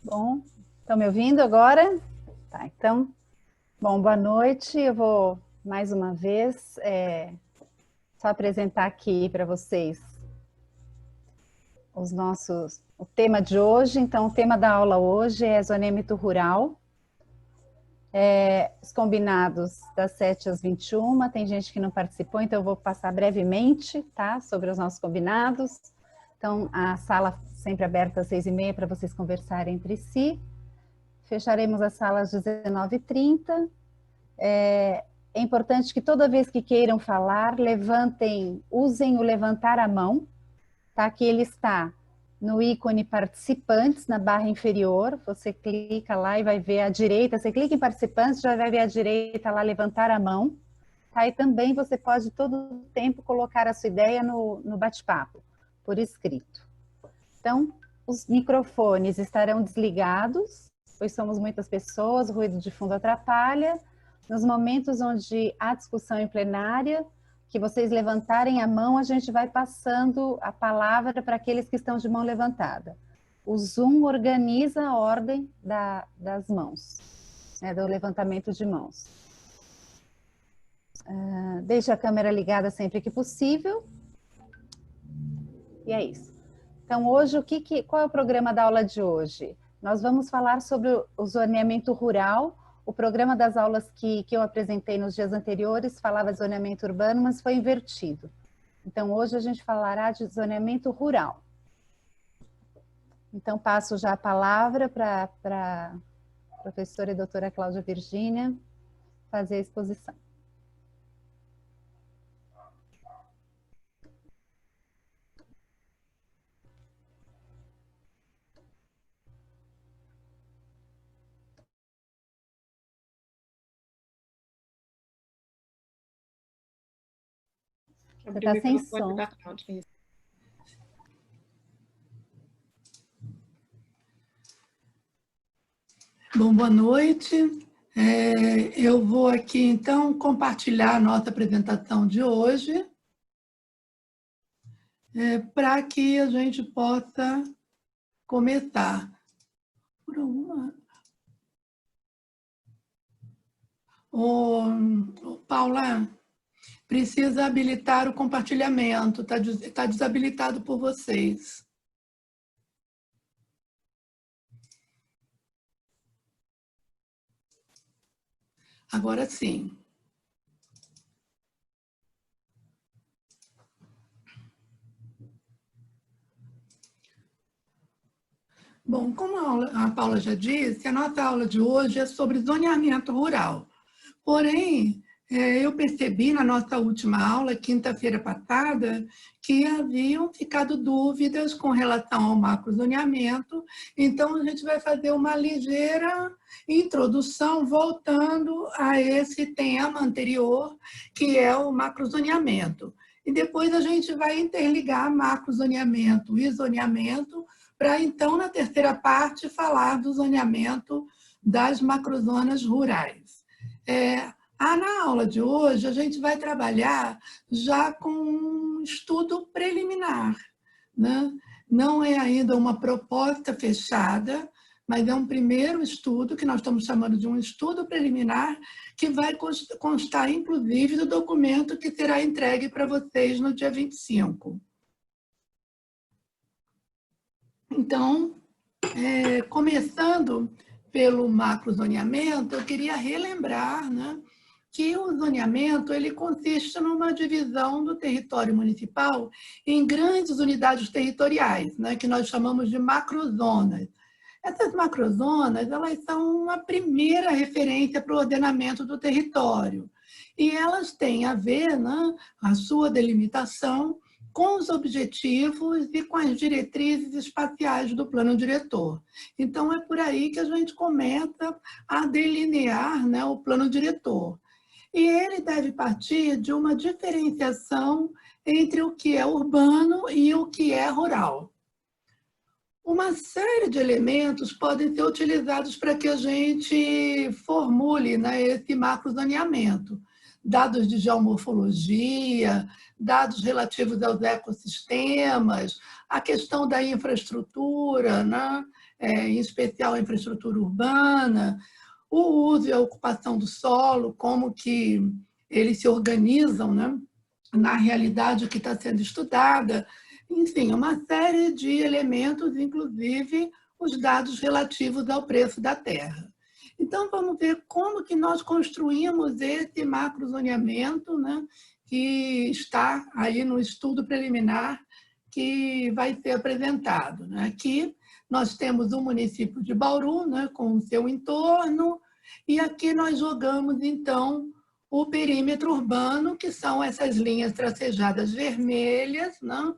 Bom, estão me ouvindo agora? Tá, então, bom, boa noite. Eu vou, mais uma vez, só apresentar aqui para vocês o tema de hoje. Então, o tema da aula hoje é zoneamento rural. Os combinados das 7 às 21, tem gente que não participou, então eu vou passar brevemente, tá, sobre os nossos combinados. Então, a sala sempre aberta às 6h30 para vocês conversarem entre si. Fecharemos a sala às 19h30. É importante que toda vez que queiram falar, usem o levantar a mão, tá? Que ele está no ícone participantes, na barra inferior. Você clica lá e vai ver à direita. Você clica em participantes, já vai ver à direita lá levantar a mão. Tá? E também você pode todo o tempo colocar a sua ideia no bate-papo, por escrito. Então, os microfones estarão desligados, pois somos muitas pessoas, o ruído de fundo atrapalha. Nos momentos onde há discussão em plenária, que vocês levantarem a mão, a gente vai passando a palavra para aqueles que estão de mão levantada. O Zoom organiza a ordem das mãos, né, do levantamento de mãos. Deixe a câmera ligada sempre que possível. E é isso. Então, hoje, qual é o programa da aula de hoje? Nós vamos falar sobre o zoneamento rural. O programa das aulas que eu apresentei nos dias anteriores falava de zoneamento urbano, mas foi invertido. Então, hoje a gente falará de zoneamento rural. Então, passo já a palavra para a professora e doutora Cláudia Virgínia fazer a exposição. Você está sem som. Bom, boa noite. Eu vou aqui, então, compartilhar a nossa apresentação de hoje, para que a gente possa começar. Paula, precisa habilitar o compartilhamento, está desabilitado por vocês. Agora sim. Bom, como a Paula já disse, a nossa aula de hoje é sobre zoneamento rural. Porém, eu percebi na nossa última aula, quinta-feira passada, que haviam ficado dúvidas com relação ao macrozoneamento, então a gente vai fazer uma ligeira introdução voltando a esse tema anterior, que é o macrozoneamento. E depois a gente vai interligar macrozoneamento e zoneamento, para então, na terceira parte, falar do zoneamento das macrozonas rurais. Na aula de hoje, a gente vai trabalhar já com um estudo preliminar, né? Não é ainda uma proposta fechada, mas é um primeiro estudo, que nós estamos chamando de um estudo preliminar, que vai constar, inclusive, do documento que será entregue para vocês no dia 25. Então, começando pelo macrozoneamento, eu queria relembrar, né, que o zoneamento ele consiste numa divisão do território municipal em grandes unidades territoriais, né, que nós chamamos de macrozonas. Essas macrozonas, elas são uma primeira referência para o ordenamento do território. E elas têm a ver, né, a sua delimitação com os objetivos e com as diretrizes espaciais do plano diretor. Então, é por aí que a gente começa a delinear, né, o plano diretor. E ele deve partir de uma diferenciação entre o que é urbano e o que é rural. Uma série de elementos podem ser utilizados para que a gente formule, né, esse macrozoneamento. Dados de geomorfologia, dados relativos aos ecossistemas, a questão da infraestrutura, né? em especial a infraestrutura urbana, o uso e a ocupação do solo, como que eles se organizam, né, na realidade que está sendo estudada, enfim, uma série de elementos, inclusive os dados relativos ao preço da terra. Então, vamos ver como que nós construímos esse macrozoneamento, né, que está aí no estudo preliminar que vai ser apresentado, né? Aqui nós temos o município de Bauru, né, com o seu entorno, e aqui nós jogamos, então, o perímetro urbano, que são essas linhas tracejadas vermelhas, né,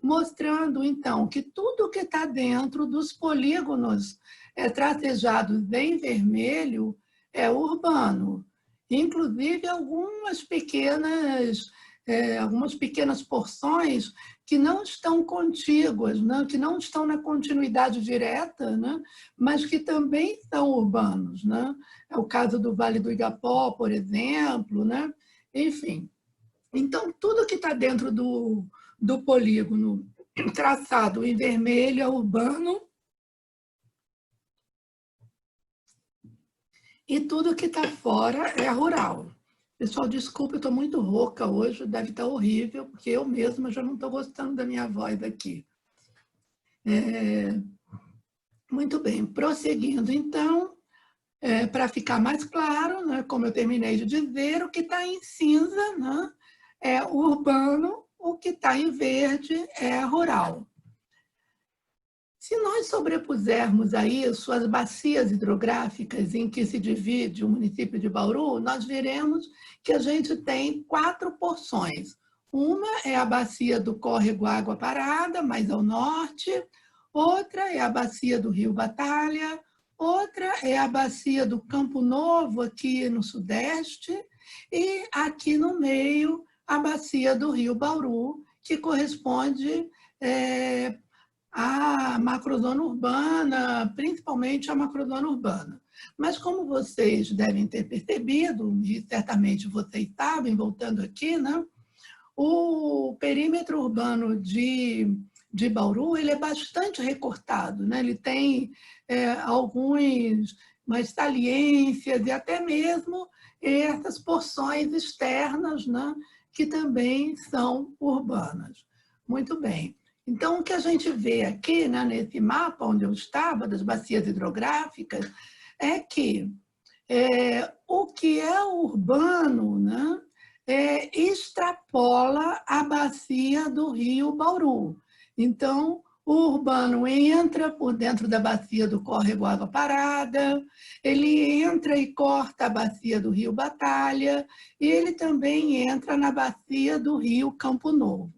mostrando, então, que tudo que está dentro dos polígonos tracejados em vermelho é urbano, inclusive algumas pequenas porções que não estão contíguas, né? Que não estão na continuidade direta, né? Mas que também são urbanos, né? É o caso do Vale do Igapó, por exemplo, né? Enfim, então tudo que está dentro do polígono traçado em vermelho é urbano, e tudo que está fora é rural. Pessoal, desculpa, eu estou muito rouca hoje, deve estar horrível, porque eu mesma já não estou gostando da minha voz aqui. Muito bem, prosseguindo, então, para ficar mais claro, né, como eu terminei de dizer, o que está em cinza, né, é urbano, o que está em verde é rural. Se nós sobrepusermos a isso as bacias hidrográficas em que se divide o município de Bauru, nós veremos que a gente tem 4 porções. Uma é a bacia do córrego Água Parada, mais ao norte, outra é a bacia do Rio Batalha, outra é a bacia do Campo Novo, aqui no sudeste, e aqui no meio a bacia do Rio Bauru, que corresponde a macrozona urbana, principalmente a macrozona urbana. Mas como vocês devem ter percebido, e certamente vocês sabem, voltando aqui, né, o perímetro urbano de Bauru ele é bastante recortado, né? Ele tem umas saliências e até mesmo essas porções externas, né, que também são urbanas. Muito bem. Então, o que a gente vê aqui, né, nesse mapa onde eu estava, das bacias hidrográficas, é que o que é urbano, né, extrapola a bacia do rio Bauru. Então, o urbano entra por dentro da bacia do córrego Água Parada, ele entra e corta a bacia do rio Batalha, e ele também entra na bacia do rio Campo Novo.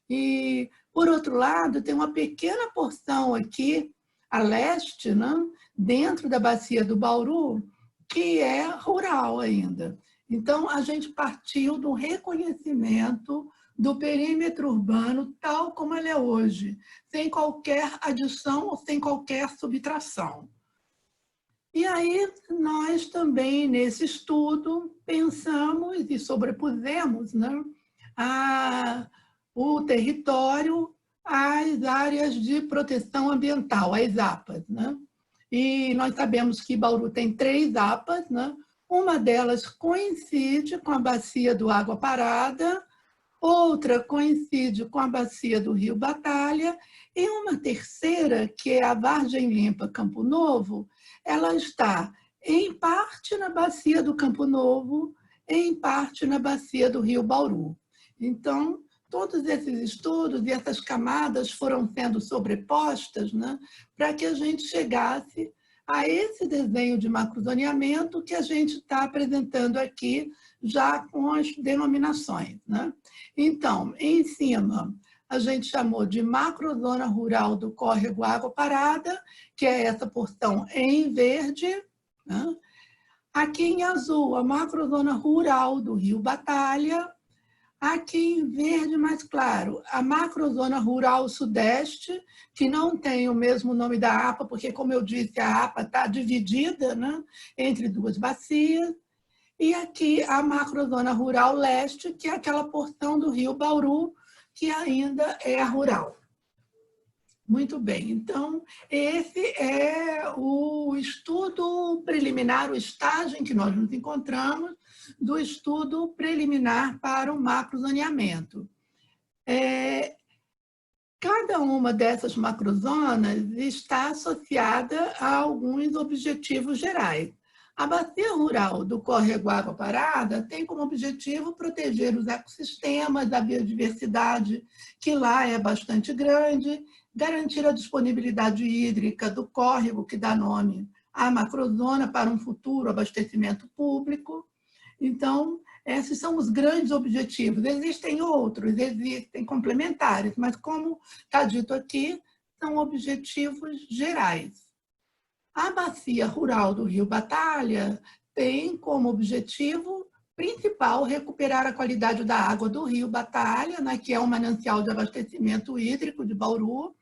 E, por outro lado, tem uma pequena porção aqui, a leste, né, dentro da bacia do Bauru, que é rural ainda. Então, a gente partiu do reconhecimento do perímetro urbano tal como ele é hoje, sem qualquer adição ou sem qualquer subtração. E aí, nós também, nesse estudo, pensamos e sobrepusemos, né, o território às áreas de proteção ambiental, as APAs, né? E nós sabemos que Bauru tem 3 APAs, né? Uma delas coincide com a bacia do Água Parada, outra coincide com a bacia do Rio Batalha, e uma terceira, que é a Vargem Limpa Campo Novo, ela está em parte na bacia do Campo Novo, em parte na bacia do Rio Bauru. Então, todos esses estudos e essas camadas foram sendo sobrepostas, né, para que a gente chegasse a esse desenho de macrozoneamento que a gente está apresentando aqui, já com as denominações, né? Então, em cima, a gente chamou de macrozona rural do córrego Água Parada, que é essa porção em verde, né? Aqui em azul, a macrozona rural do Rio Batalha. Aqui em verde mais claro, a macrozona rural sudeste, que não tem o mesmo nome da APA, porque, como eu disse, a APA está dividida, né, entre 2 bacias. E aqui a macrozona rural leste, que é aquela porção do rio Bauru, que ainda é rural. Muito bem. Então, esse é o estudo preliminar, o estágio em que nós nos encontramos do estudo preliminar para o macrozoneamento. Cada uma dessas macrozonas está associada a alguns objetivos gerais. A bacia rural do córrego Água Parada tem como objetivo proteger os ecossistemas, a biodiversidade, que lá é bastante grande, garantir a disponibilidade hídrica do córrego, que dá nome à macrozona, para um futuro abastecimento público. Então, esses são os grandes objetivos. Existem outros, existem complementares, mas, como está dito aqui, são objetivos gerais. A bacia rural do Rio Batalha tem como objetivo principal recuperar a qualidade da água do Rio Batalha, né, que é um manancial de abastecimento hídrico de Bauru,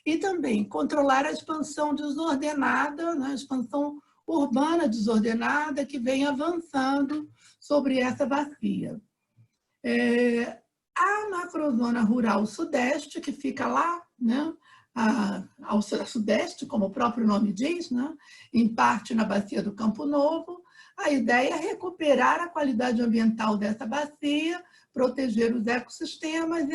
e também controlar a expansão desordenada, né, a expansão urbana desordenada que vem avançando sobre essa bacia. A macrozona rural sudeste, que fica lá, né, ao sudeste, como o próprio nome diz, né, em parte na bacia do Campo Novo, a ideia é recuperar a qualidade ambiental dessa bacia, proteger os ecossistemas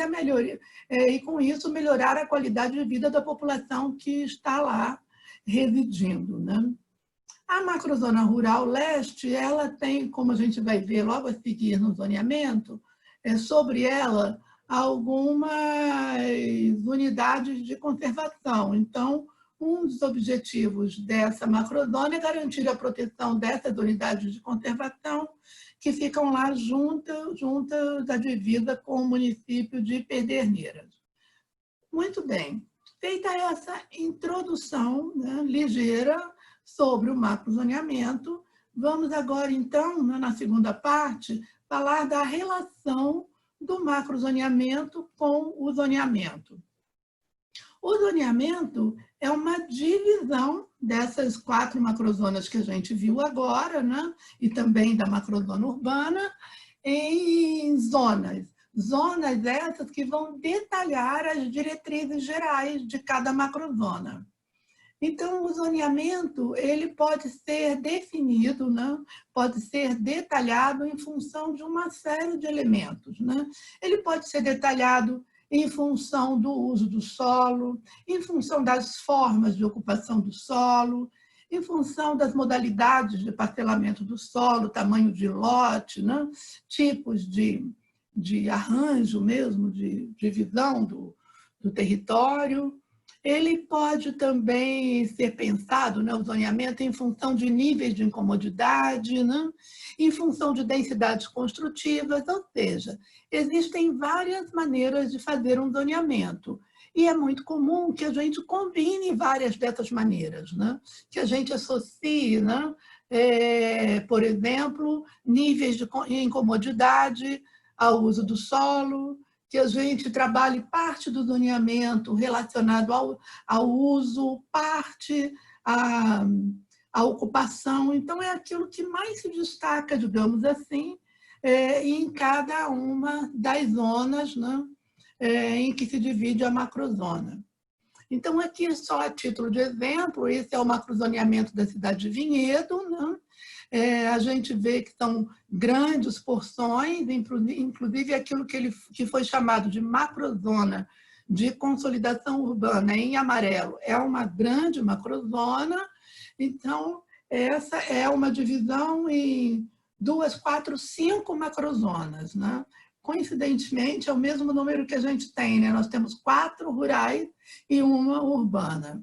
e com isso, melhorar a qualidade de vida da população que está lá residindo, né? A macrozona rural leste, ela tem, como a gente vai ver logo a seguir no zoneamento, sobre ela algumas unidades de conservação. Então, um dos objetivos dessa macrozona é garantir a proteção dessas unidades de conservação que ficam lá juntas da divisa com o município de Pederneiras. Muito bem. Feita essa introdução, né, ligeira sobre o macrozoneamento, vamos agora, então, na segunda parte, falar da relação do macrozoneamento com o zoneamento. O zoneamento é uma divisão dessas 4 macrozonas que a gente viu agora, né? E também da macrozona urbana, em zonas. Zonas essas que vão detalhar as diretrizes gerais de cada macrozona. Então, o zoneamento ele pode ser definido, né? Pode ser detalhado em função de uma série de elementos, né? Ele pode ser detalhado em função do uso do solo, em função das formas de ocupação do solo, em função das modalidades de parcelamento do solo, tamanho de lote, né? Tipos de arranjo mesmo, de divisão do território. Ele pode também ser pensado, né, o zoneamento, em função de níveis de incomodidade, né, em função de densidades construtivas, ou seja, existem várias maneiras de fazer um zoneamento. E é muito comum que a gente combine várias dessas maneiras, né, que a gente associe, né, por exemplo, níveis de incomodidade ao uso do solo, que a gente trabalhe parte do zoneamento relacionado ao uso, parte à ocupação. Então, é aquilo que mais se destaca, digamos assim, em cada uma das zonas, né, em que se divide a macrozona. Então, aqui, só a título de exemplo, esse é o macrozoneamento da cidade de Vinhedo, né? A gente vê que são grandes porções, inclusive aquilo que foi chamado de macrozona de consolidação urbana em amarelo, é uma grande macrozona. Então, essa é uma divisão em 2, 4, 5 macrozonas, né? Coincidentemente, é o mesmo número que a gente tem, né? Nós temos 4 rurais e uma urbana.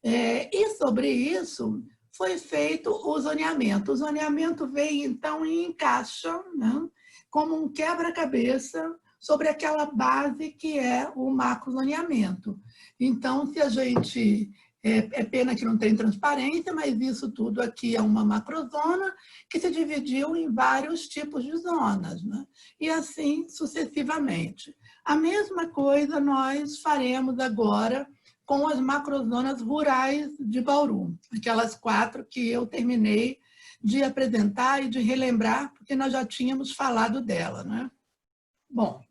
E sobre isso foi feito o zoneamento. O zoneamento veio, então, e encaixa, né, como um quebra-cabeça sobre aquela base que é o macrozoneamento. Então, se a gente... É pena que não tem transparência, mas isso tudo aqui é uma macrozona que se dividiu em vários tipos de zonas, né? E assim sucessivamente. A mesma coisa nós faremos agora com as macrozonas rurais de Bauru, aquelas 4 que eu terminei de apresentar e de relembrar, porque nós já tínhamos falado dela, né? Bom,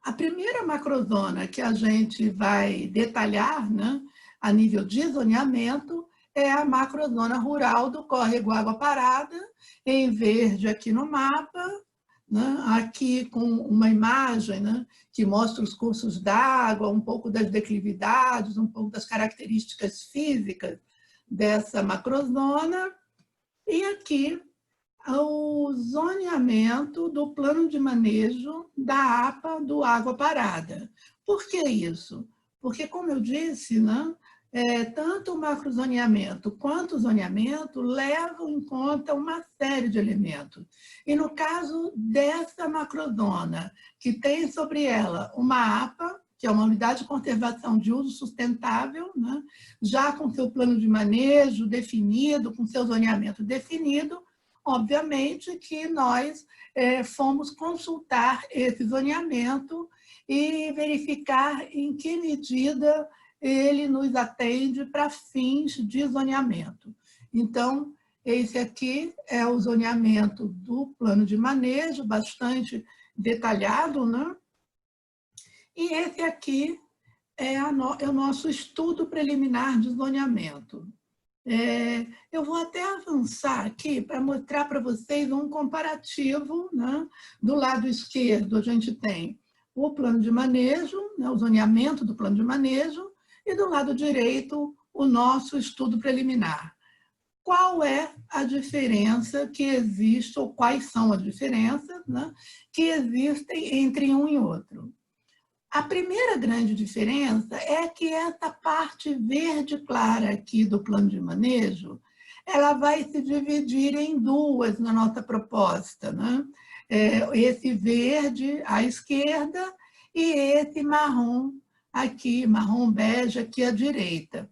a primeira macrozona que a gente vai detalhar, né, a nível de zoneamento, é a macrozona rural do córrego Água Parada, em verde aqui no mapa, né, aqui com uma imagem, né, que mostra os cursos d'água, um pouco das declividades, um pouco das características físicas dessa macrozona, e aqui o zoneamento do plano de manejo da APA do Água Parada. Por que isso? Porque, como eu disse, né, tanto o macrozoneamento quanto o zoneamento levam em conta uma série de elementos. E no caso dessa macrozona, que tem sobre ela uma APA, que é uma unidade de conservação de uso sustentável, né, já com seu plano de manejo definido, com seu zoneamento definido, obviamente que nós fomos consultar esse zoneamento e verificar em que medida ele nos atende para fins de zoneamento. Então, esse aqui é o zoneamento do plano de manejo, bastante detalhado, né? E esse aqui é o nosso estudo preliminar de zoneamento. Eu vou até avançar aqui para mostrar para vocês um comparativo, né? Do lado esquerdo, a gente tem o plano de manejo, né? O zoneamento do plano de manejo, e do lado direito, o nosso estudo preliminar. Qual é a diferença que existe, ou quais são as diferenças, né, que existem entre um e outro? A primeira grande diferença é que essa parte verde clara aqui do plano de manejo, ela vai se dividir em duas na nossa proposta, né? Esse verde à esquerda e esse marrom aqui, marrom bege aqui à direita.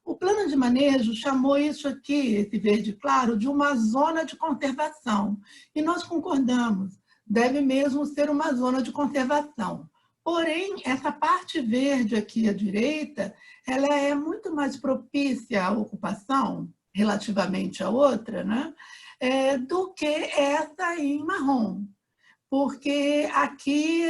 O plano de manejo chamou isso aqui, esse verde claro, de uma zona de conservação. E nós concordamos, deve mesmo ser uma zona de conservação. Porém, essa parte verde aqui à direita, ela é muito mais propícia à ocupação, relativamente à outra, né? Do que essa em marrom. Porque aqui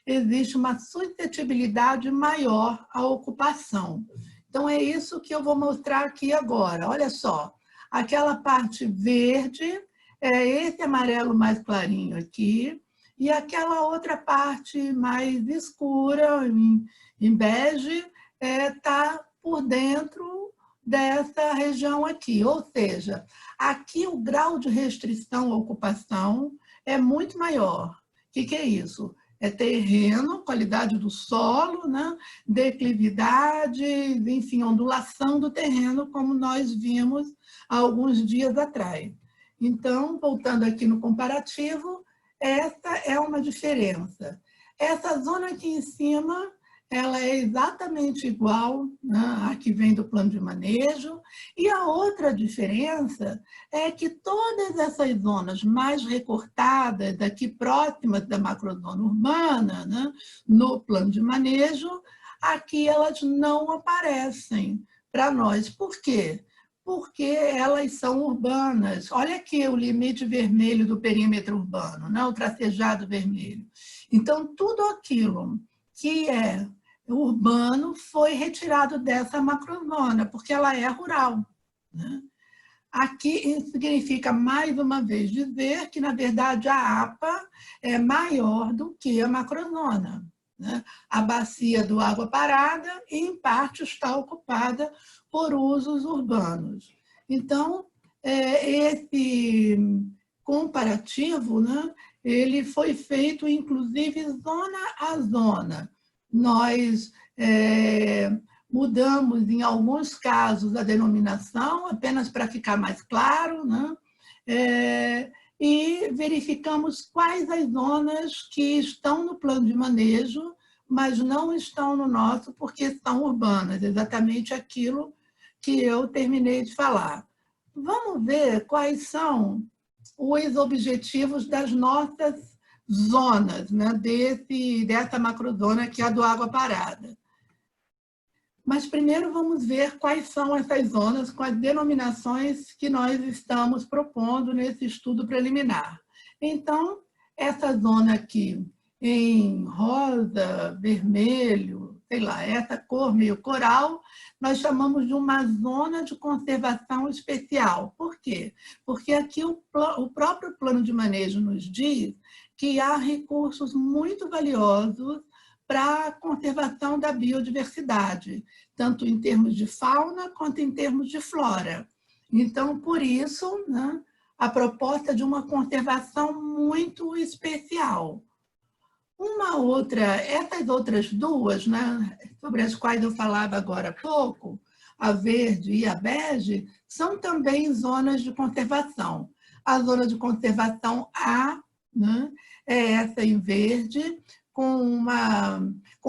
existe uma suscetibilidade maior à ocupação. Então, é isso que eu vou mostrar aqui agora. Olha só, aquela parte verde, esse amarelo mais clarinho aqui, e aquela outra parte mais escura, em bege, está por dentro dessa região aqui. Ou seja, aqui o grau de restrição à ocupação é muito maior. O que é isso? É terreno, qualidade do solo, né? Declividade, enfim, ondulação do terreno, como nós vimos há alguns dias atrás. Então, voltando aqui no comparativo, essa é uma diferença. Essa zona aqui em cima, ela é exatamente igual, né, à que vem do plano de manejo, e a outra diferença é que todas essas zonas mais recortadas, aqui próximas da macrozona urbana, né, no plano de manejo, aqui elas não aparecem para nós. Por quê? Porque elas são urbanas. Olha aqui o limite vermelho do perímetro urbano, né? O tracejado vermelho. Então, tudo aquilo que é urbano foi retirado dessa macrozona, porque ela é rural, né? Aqui significa, mais uma vez, dizer que, na verdade, a APA é maior do que a macrozona, né? A bacia do Água Parada, em parte, está ocupada por usos urbanos. Então, esse comparativo, né, ele foi feito, inclusive, zona a zona. Nós mudamos, em alguns casos, a denominação, apenas para ficar mais claro, né? E verificamos quais as zonas que estão no plano de manejo, mas não estão no nosso porque são urbanas, exatamente aquilo que eu terminei de falar. Vamos ver quais são os objetivos das nossas zonas, né, dessa macrozona que é a do Água Parada. Mas primeiro vamos ver quais são essas zonas com as denominações que nós estamos propondo nesse estudo preliminar. Então, essa zona aqui, em rosa, vermelho, sei lá, essa cor meio coral, nós chamamos de uma zona de conservação especial. Por quê? Porque aqui o próprio plano de manejo nos diz que há recursos muito valiosos para a conservação da biodiversidade, tanto em termos de fauna quanto em termos de flora. Então, por isso, né, a proposta de uma conservação muito especial. Essas outras duas, né, sobre as quais eu falava agora há pouco, a verde e a bege, são também zonas de conservação. A zona de conservação A, né, é essa em verde, com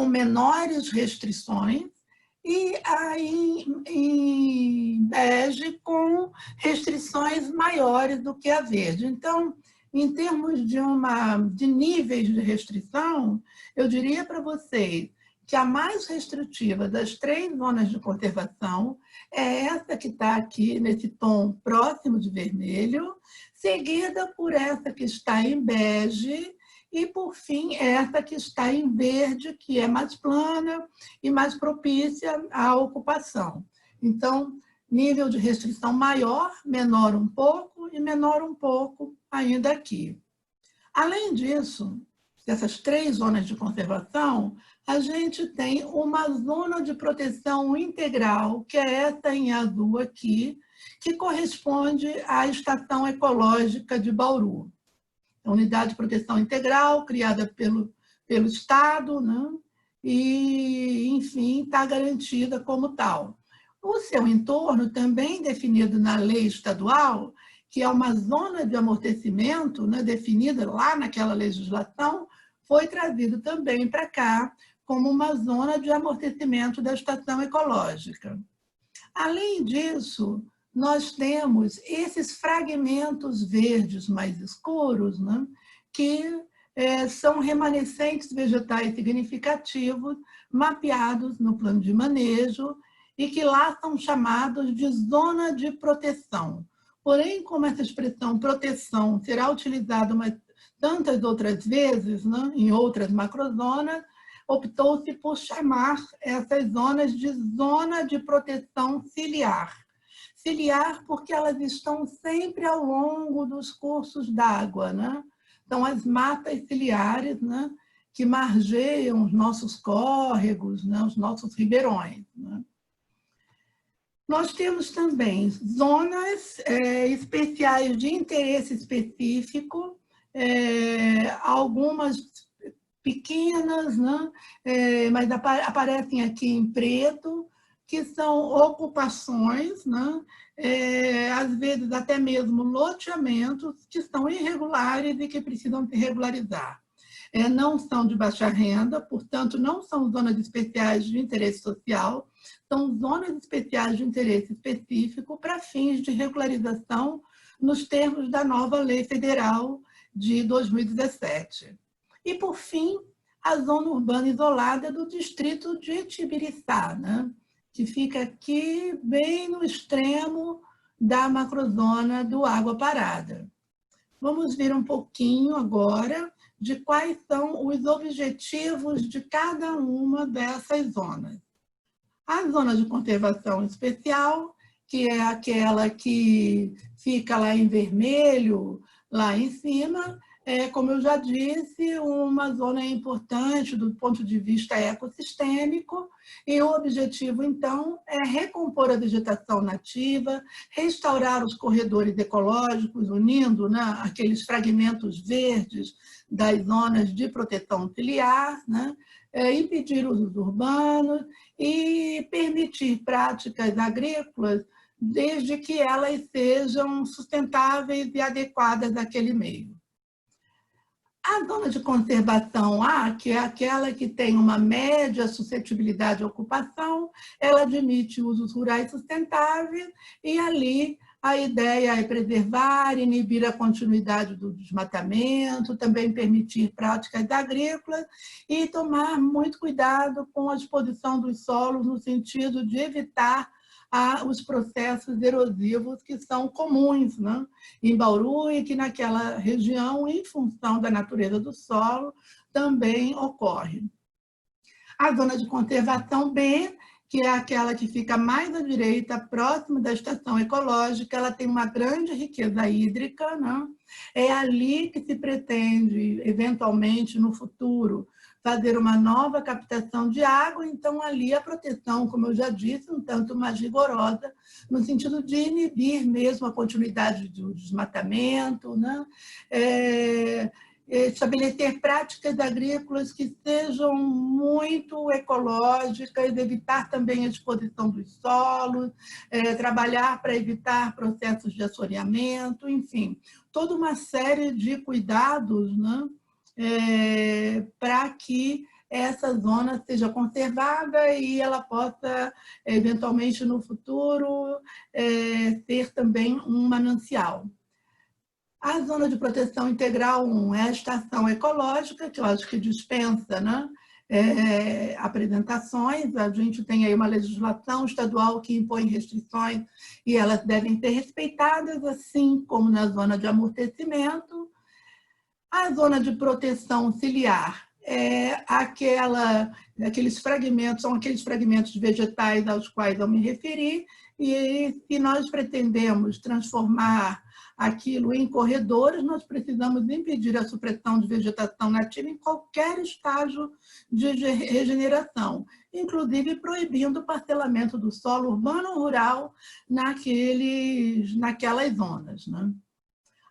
menores restrições, e aí em bege com restrições maiores do que a verde. Então, em termos de níveis de restrição, eu diria para vocês que a mais restritiva das 3 zonas de conservação é essa que está aqui nesse tom próximo de vermelho, seguida por essa que está em bege, e, por fim, essa que está em verde, que é mais plana e mais propícia à ocupação. Então, nível de restrição maior, menor um pouco e menor um pouco ainda aqui. Além disso, dessas 3 zonas de conservação, a gente tem uma zona de proteção integral, que é essa em azul aqui, que corresponde à Estação Ecológica de Bauru. Unidade de proteção integral, criada pelo Estado, né? E, enfim, está garantida como tal. O seu entorno, também definido na lei estadual, que é uma zona de amortecimento, né, definida lá naquela legislação, foi trazido também para cá como uma zona de amortecimento da estação ecológica. Além disso, nós temos esses fragmentos verdes mais escuros, né, que são remanescentes vegetais significativos mapeados no plano de manejo e que lá são chamados de zona de proteção. Porém, como essa expressão proteção será utilizada tantas outras vezes, né, em outras macrozonas, optou-se por chamar essas zonas de zona de proteção ciliar. Ciliar porque elas estão sempre ao longo dos cursos d'água, né? Então, as matas ciliares, né, que margeiam os nossos córregos, né, os nossos ribeirões, né? Nós temos também zonas especiais de interesse específico, algumas pequenas, né, mas aparecem aqui em preto, que são ocupações, né, às vezes até mesmo loteamentos que são irregulares e que precisam se regularizar. Não são de baixa renda, portanto, não são zonas especiais de interesse social, são zonas especiais de interesse específico para fins de regularização nos termos da nova Lei Federal de 2017. E, por fim, a zona urbana isolada do distrito de Tibiriçá, né, que fica aqui bem no extremo da macrozona do Água Parada. Vamos ver um pouquinho agora de quais são os objetivos de cada uma dessas zonas. A zona de conservação especial, que é aquela que fica lá em vermelho, lá em cima, como eu já disse, uma zona importante do ponto de vista ecossistêmico, e o objetivo, então, é recompor a vegetação nativa, restaurar os corredores ecológicos, unindo, né, aqueles fragmentos verdes das zonas de proteção ciliar, né, impedir usos urbanos e permitir práticas agrícolas desde que elas sejam sustentáveis e adequadas àquele meio. A zona de conservação A, que é aquela que tem uma média suscetibilidade à ocupação, ela admite usos rurais sustentáveis e ali a ideia é preservar, inibir a continuidade do desmatamento, também permitir práticas agrícolas e tomar muito cuidado com a exposição dos solos no sentido de evitar os processos erosivos que são comuns, né, em Bauru e que naquela região, em função da natureza do solo, também ocorre. A zona de conservação B, que é aquela que fica mais à direita, próximo da estação ecológica, ela tem uma grande riqueza hídrica, né? É ali que se pretende, eventualmente, no futuro, fazer uma nova captação de água, então ali a proteção, como eu já disse, um tanto mais rigorosa, no sentido de inibir mesmo a continuidade do desmatamento, né? Estabelecer práticas agrícolas que sejam muito ecológicas, evitar também a exposição dos solos, trabalhar para evitar processos de assoreamento, enfim, toda uma série de cuidados, né, para que essa zona seja conservada e ela possa, eventualmente, no futuro, ter também um manancial. A zona de proteção integral 1 é a estação ecológica, que eu acho que dispensa, né, apresentações. A gente tem aí uma legislação estadual que impõe restrições e elas devem ser respeitadas, assim como na zona de amortecimento. A zona de proteção ciliar é aqueles fragmentos, são aqueles fragmentos vegetais aos quais eu me referi, e se nós pretendemos transformar aquilo em corredores, nós precisamos impedir a supressão de vegetação nativa em qualquer estágio de regeneração, inclusive proibindo o parcelamento do solo urbano ou rural naquelas zonas, né?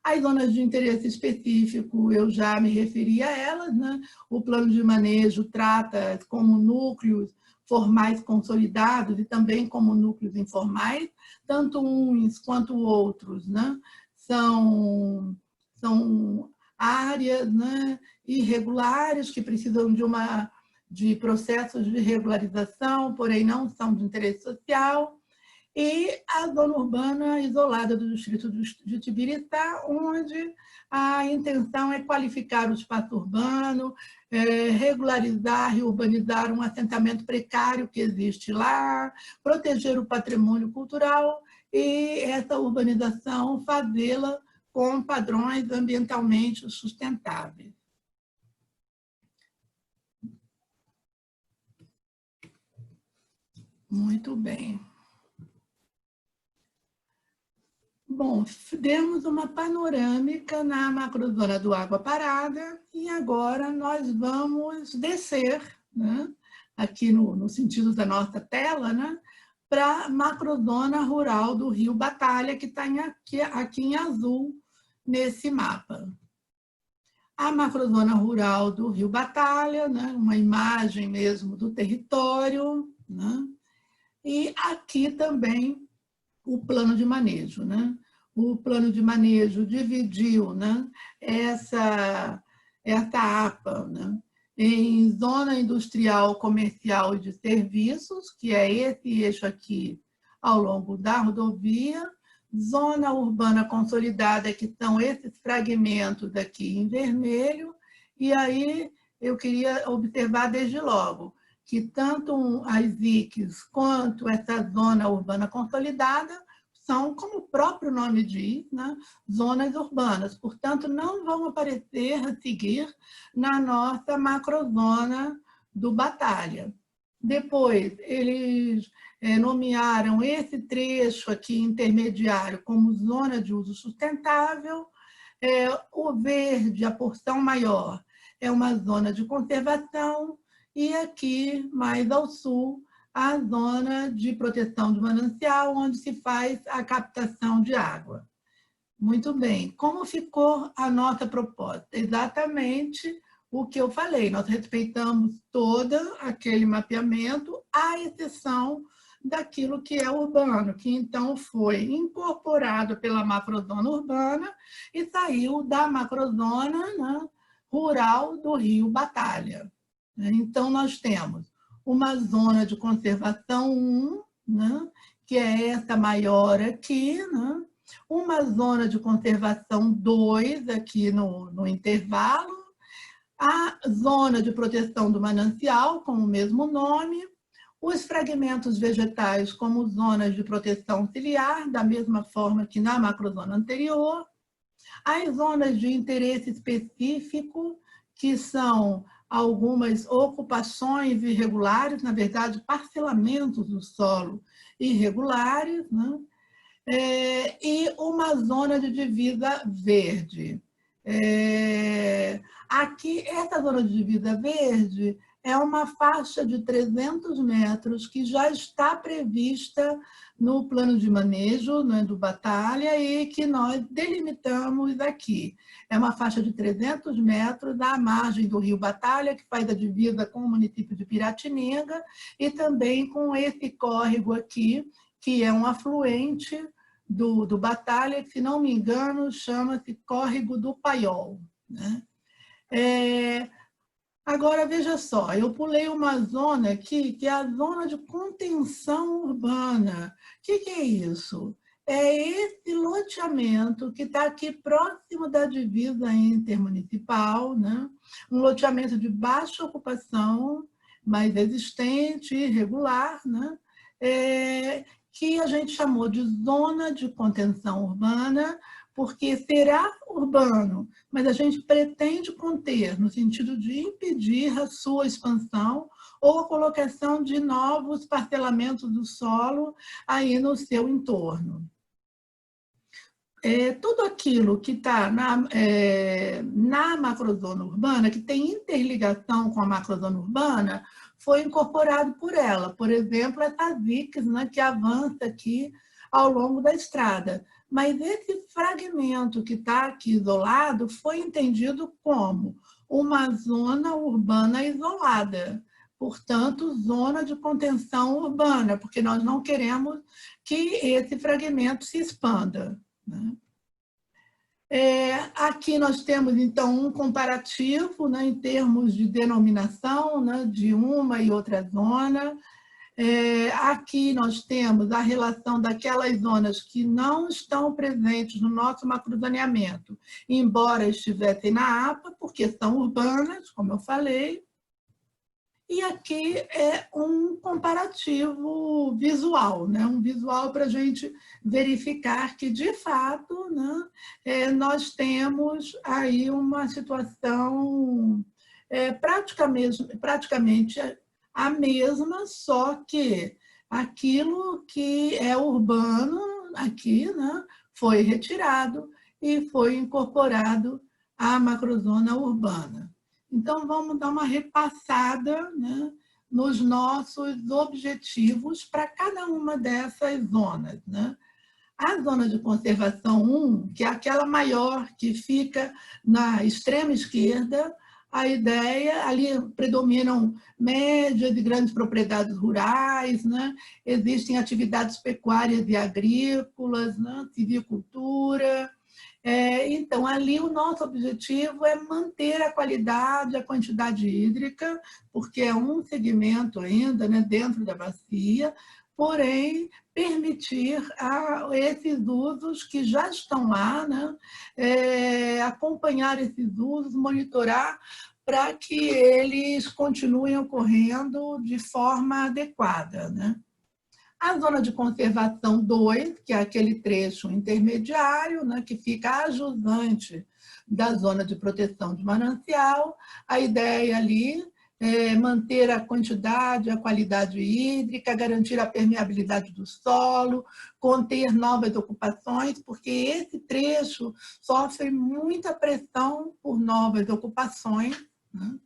As zonas de interesse específico, eu já me referi a elas, né? O plano de manejo trata como núcleos formais consolidados e também como núcleos informais, tanto uns quanto outros, né? São áreas, né, irregulares que precisam de processos de regularização, porém não são de interesse social, e a zona urbana isolada do distrito de Tibiriçá, onde a intenção é qualificar o espaço urbano, regularizar e urbanizar um assentamento precário que existe lá, proteger o patrimônio cultural e essa urbanização fazê-la com padrões ambientalmente sustentáveis. Muito bem. Bom, demos uma panorâmica na macrozona do Água Parada e agora nós vamos descer, né, aqui no sentido da nossa tela, né, para a macrozona rural do Rio Batalha, que está aqui em azul nesse mapa. A macrozona rural do Rio Batalha, né, uma imagem mesmo do território, né, e aqui também o plano de manejo, né? O plano de manejo dividiu, né, essa APA, né, em zona industrial, comercial e de serviços, que é esse eixo aqui ao longo da rodovia, zona urbana consolidada, que são esses fragmentos aqui em vermelho, e aí eu queria observar desde logo que tanto as ICs quanto essa zona urbana consolidada são, como o próprio nome diz, né, zonas urbanas. Portanto, não vão aparecer a seguir na nossa macrozona do Batalha. Depois, eles nomearam esse trecho aqui intermediário como zona de uso sustentável. O verde, a porção maior, é uma zona de conservação, e aqui, mais ao sul, a zona de proteção do manancial, onde se faz a captação de água. Muito bem. Como ficou a nossa proposta? Exatamente o que eu falei. Nós respeitamos todo aquele mapeamento, à exceção daquilo que é urbano, que então foi incorporado pela macrozona urbana e saiu da macrozona, né, rural do Rio Batalha. Então, nós temos uma zona de conservação 1, né, que é essa maior aqui, né, uma zona de conservação 2 aqui no intervalo, a zona de proteção do manancial, com o mesmo nome, Os fragmentos vegetais como zonas de proteção ciliar, da mesma forma que na macrozona anterior. As zonas de interesse específico, que são algumas ocupações irregulares, na verdade, parcelamentos do solo irregulares, né? E uma zona de divisa verde. Aqui, essa zona de divisa verde é uma faixa de 300 metros que já está prevista no plano de manejo, né, do Batalha, e que nós delimitamos aqui. É uma faixa de 300 metros à margem do rio Batalha, que faz a divisa com o município de Piratininga, e também com esse córrego aqui, que é um afluente do Batalha, que, se não me engano, chama-se Córrego do Paiol, né? Agora, veja só, eu pulei uma zona aqui, que é a zona de contenção urbana. O que é isso? É esse loteamento que está aqui próximo da divisa intermunicipal, né? Um loteamento de baixa ocupação, mas existente, irregular, né? Que a gente chamou de zona de contenção urbana, porque será urbano, mas a gente pretende conter, no sentido de impedir a sua expansão ou a colocação de novos parcelamentos do solo aí no seu entorno. Tudo aquilo que está na macrozona urbana, que tem interligação com a macrozona urbana, foi incorporado por ela. Por exemplo, essa VIX, né, que avança aqui ao longo da estrada. Mas esse fragmento que está aqui isolado foi entendido como uma zona urbana isolada. Portanto, zona de contenção urbana, porque nós não queremos que esse fragmento se expanda, né? Aqui nós temos, então, um comparativo, né, em termos de denominação, né, de uma e outra zona. Aqui nós temos a relação daquelas zonas que não estão presentes no nosso macrozoneamento, embora estivessem na APA, porque são urbanas, como eu falei. E aqui é um comparativo visual, né? Um visual para a gente verificar que, de fato, né, nós temos aí uma situação praticamente a mesma, só que aquilo que é urbano aqui, né, foi retirado e foi incorporado à macrozona urbana. Então, vamos dar uma repassada, né, nos nossos objetivos para cada uma dessas zonas, né? A zona de conservação 1, que é aquela maior que fica na extrema esquerda, a ideia, ali predominam médias e grandes propriedades rurais, né? Existem atividades pecuárias e agrícolas, né? Silvicultura. Então, ali o nosso objetivo é manter a qualidade, a quantidade hídrica, porque é um segmento ainda, né, dentro da bacia, porém, permitir esses usos que já estão lá, né, acompanhar esses usos, monitorar para que eles continuem ocorrendo de forma adequada, né? A zona de conservação 2, que é aquele trecho intermediário, né, que fica ajusante da zona de proteção de manancial, a ideia ali é manter a quantidade, a qualidade hídrica, garantir a permeabilidade do solo, conter novas ocupações, porque esse trecho sofre muita pressão por novas ocupações, né?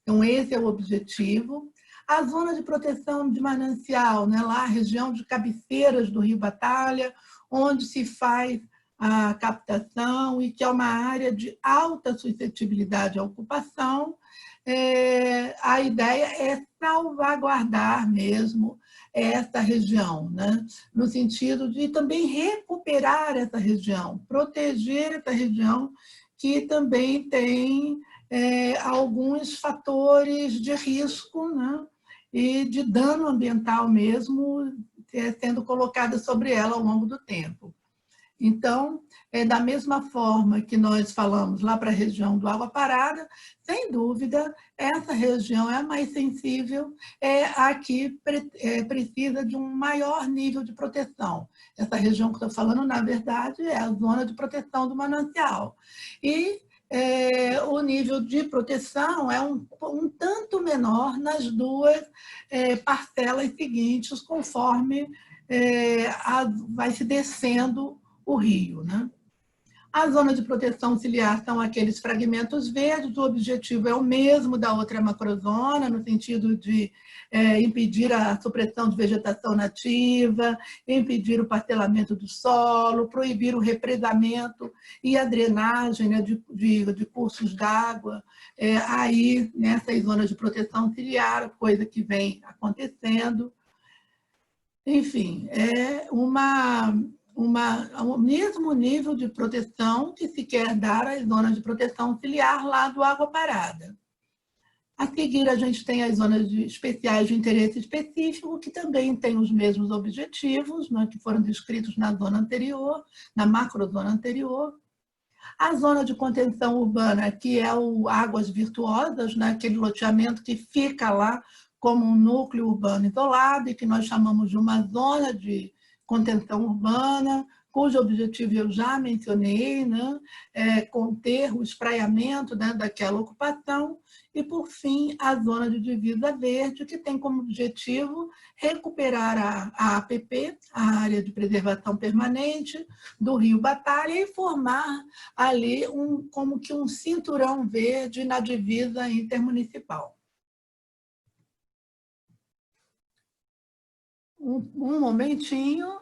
Então, esse é o objetivo. A zona de proteção de manancial, né, lá a região de cabeceiras do Rio Batalha, onde se faz a captação e que é uma área de alta suscetibilidade à ocupação, a ideia é salvaguardar mesmo essa região, né, no sentido de também recuperar essa região, proteger essa região que também tem alguns fatores de risco, né, e de dano ambiental mesmo sendo colocada sobre ela ao longo do tempo. Então, da mesma forma que nós falamos lá para a região do Água Parada, sem dúvida, essa região é a mais sensível, é a que precisa de um maior nível de proteção. Essa região que eu estou falando, na verdade, é a zona de proteção do manancial. E o nível de proteção é um tanto menor nas duas parcelas seguintes, conforme vai se descendo o rio, né? A zona de proteção ciliar são aqueles fragmentos verdes, o objetivo é o mesmo da outra macrozona, no sentido de impedir a supressão de vegetação nativa, impedir o parcelamento do solo, proibir o represamento e a drenagem, né, de cursos d'água, aí nessas zonas de proteção ciliar, coisa que vem acontecendo. Enfim, é o mesmo nível de proteção que se quer dar às zonas de proteção ciliar lá do Água Parada. A seguir, a gente tem as zonas especiais de interesse específico, que também têm os mesmos objetivos, né, que foram descritos na zona anterior, na macrozona anterior. A zona de contenção urbana, que é o Águas Virtuosas, né, aquele loteamento que fica lá como um núcleo urbano isolado e que nós chamamos de uma zona de contenção urbana, cujo objetivo eu já mencionei, né? Conter o espraiamento, né, daquela ocupação. E, por fim, a zona de divisa verde, que tem como objetivo recuperar a APP, a Área de Preservação Permanente, do Rio Batalha, e formar ali como que um cinturão verde na divisa intermunicipal. Um momentinho,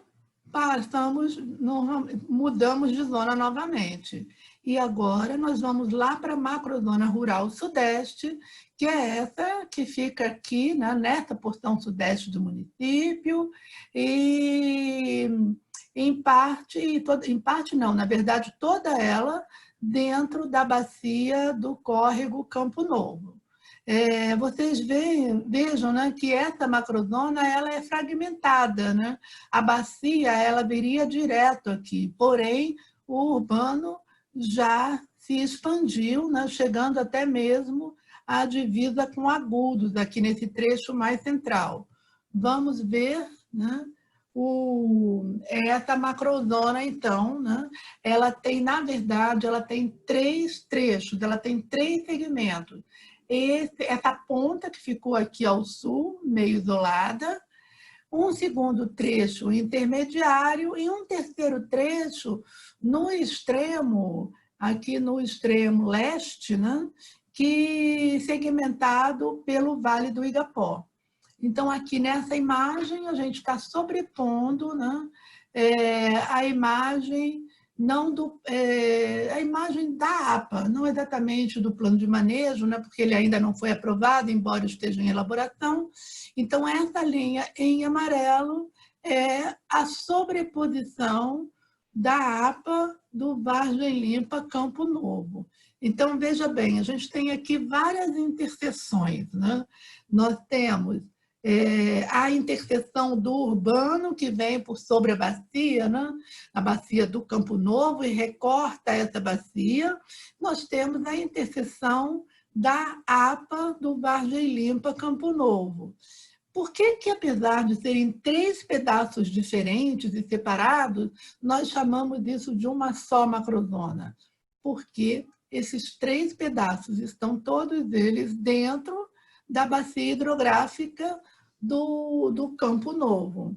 mudamos de zona novamente. E agora nós vamos lá para a macrozona rural sudeste, que é essa que fica aqui, né, nessa porção sudeste do município, e em parte não, na verdade toda ela dentro da bacia do córrego Campo Novo. Vocês vejam, né, que essa macrozona ela é fragmentada, né? A bacia ela viria direto aqui, porém o urbano já se expandiu, né, chegando até mesmo à divisa com Agudos, aqui nesse trecho mais central. Vamos ver, né, essa macrozona, então, né, ela tem, na verdade, ela tem 3 trechos, ela tem 3 segmentos. Essa ponta que ficou aqui ao sul, meio isolada, um segundo trecho intermediário e um terceiro trecho no extremo, aqui no extremo leste, né, que segmentado pelo Vale do Igapó. Então, aqui nessa imagem, a gente está sobrepondo, né, a imagem a imagem da APA, não exatamente do plano de manejo, né, porque ele ainda não foi aprovado, embora esteja em elaboração. Então, essa linha em amarelo é a sobreposição da APA do Vargem Limpa Campo Novo. Então, veja bem, a gente tem aqui várias interseções, né? Nós temos a interseção do urbano, que vem por sobre a bacia, né? A bacia do Campo Novo, e recorta essa bacia. Nós temos a interseção da APA do Vargem Limpa Campo Novo. Por que, apesar de serem 3 pedaços diferentes e separados, nós chamamos isso de uma só macrozona? Porque esses 3 pedaços estão todos eles dentro da bacia hidrográfica do Campo Novo.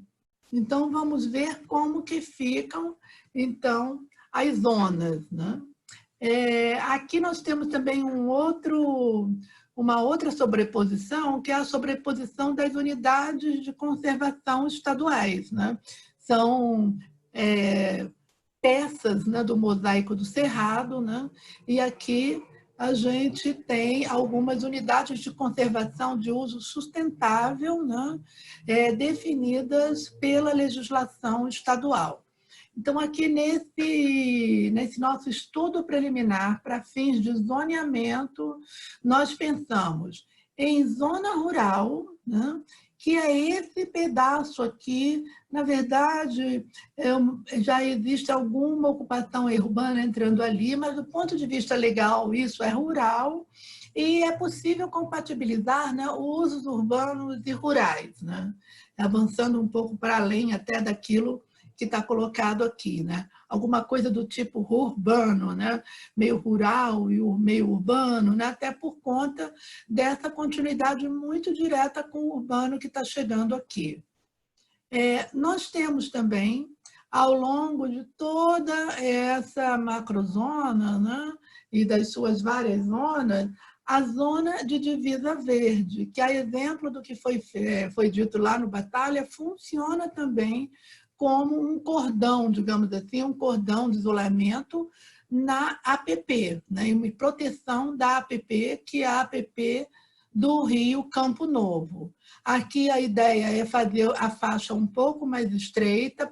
Então, vamos ver como que ficam, então, as zonas, né? Aqui nós temos também uma outra sobreposição, que é a sobreposição das unidades de conservação estaduais, né? São peças, né, do mosaico do Cerrado, né? E aqui a gente tem algumas unidades de conservação de uso sustentável, né, definidas pela legislação estadual. Então, aqui nesse nosso estudo preliminar para fins de zoneamento, nós pensamos em zona rural, né, que é esse pedaço aqui. Na verdade, já existe alguma ocupação urbana entrando ali, mas do ponto de vista legal, isso é rural, e é possível compatibilizar, né, usos urbanos e rurais, né, avançando um pouco para além até daquilo que está colocado aqui, né? Alguma coisa do tipo urbano, né? Meio rural e meio urbano, né? Até por conta dessa continuidade muito direta com o urbano que está chegando aqui. Nós temos também, ao longo de toda essa macrozona, né? E das suas várias zonas, a zona de divisa verde, que, a exemplo do que foi dito lá no Batalha, funciona também como um cordão, digamos assim, um cordão de isolamento na APP, né? E proteção da APP, que é a APP do Rio Campo Novo. Aqui a ideia é fazer a faixa um pouco mais estreita,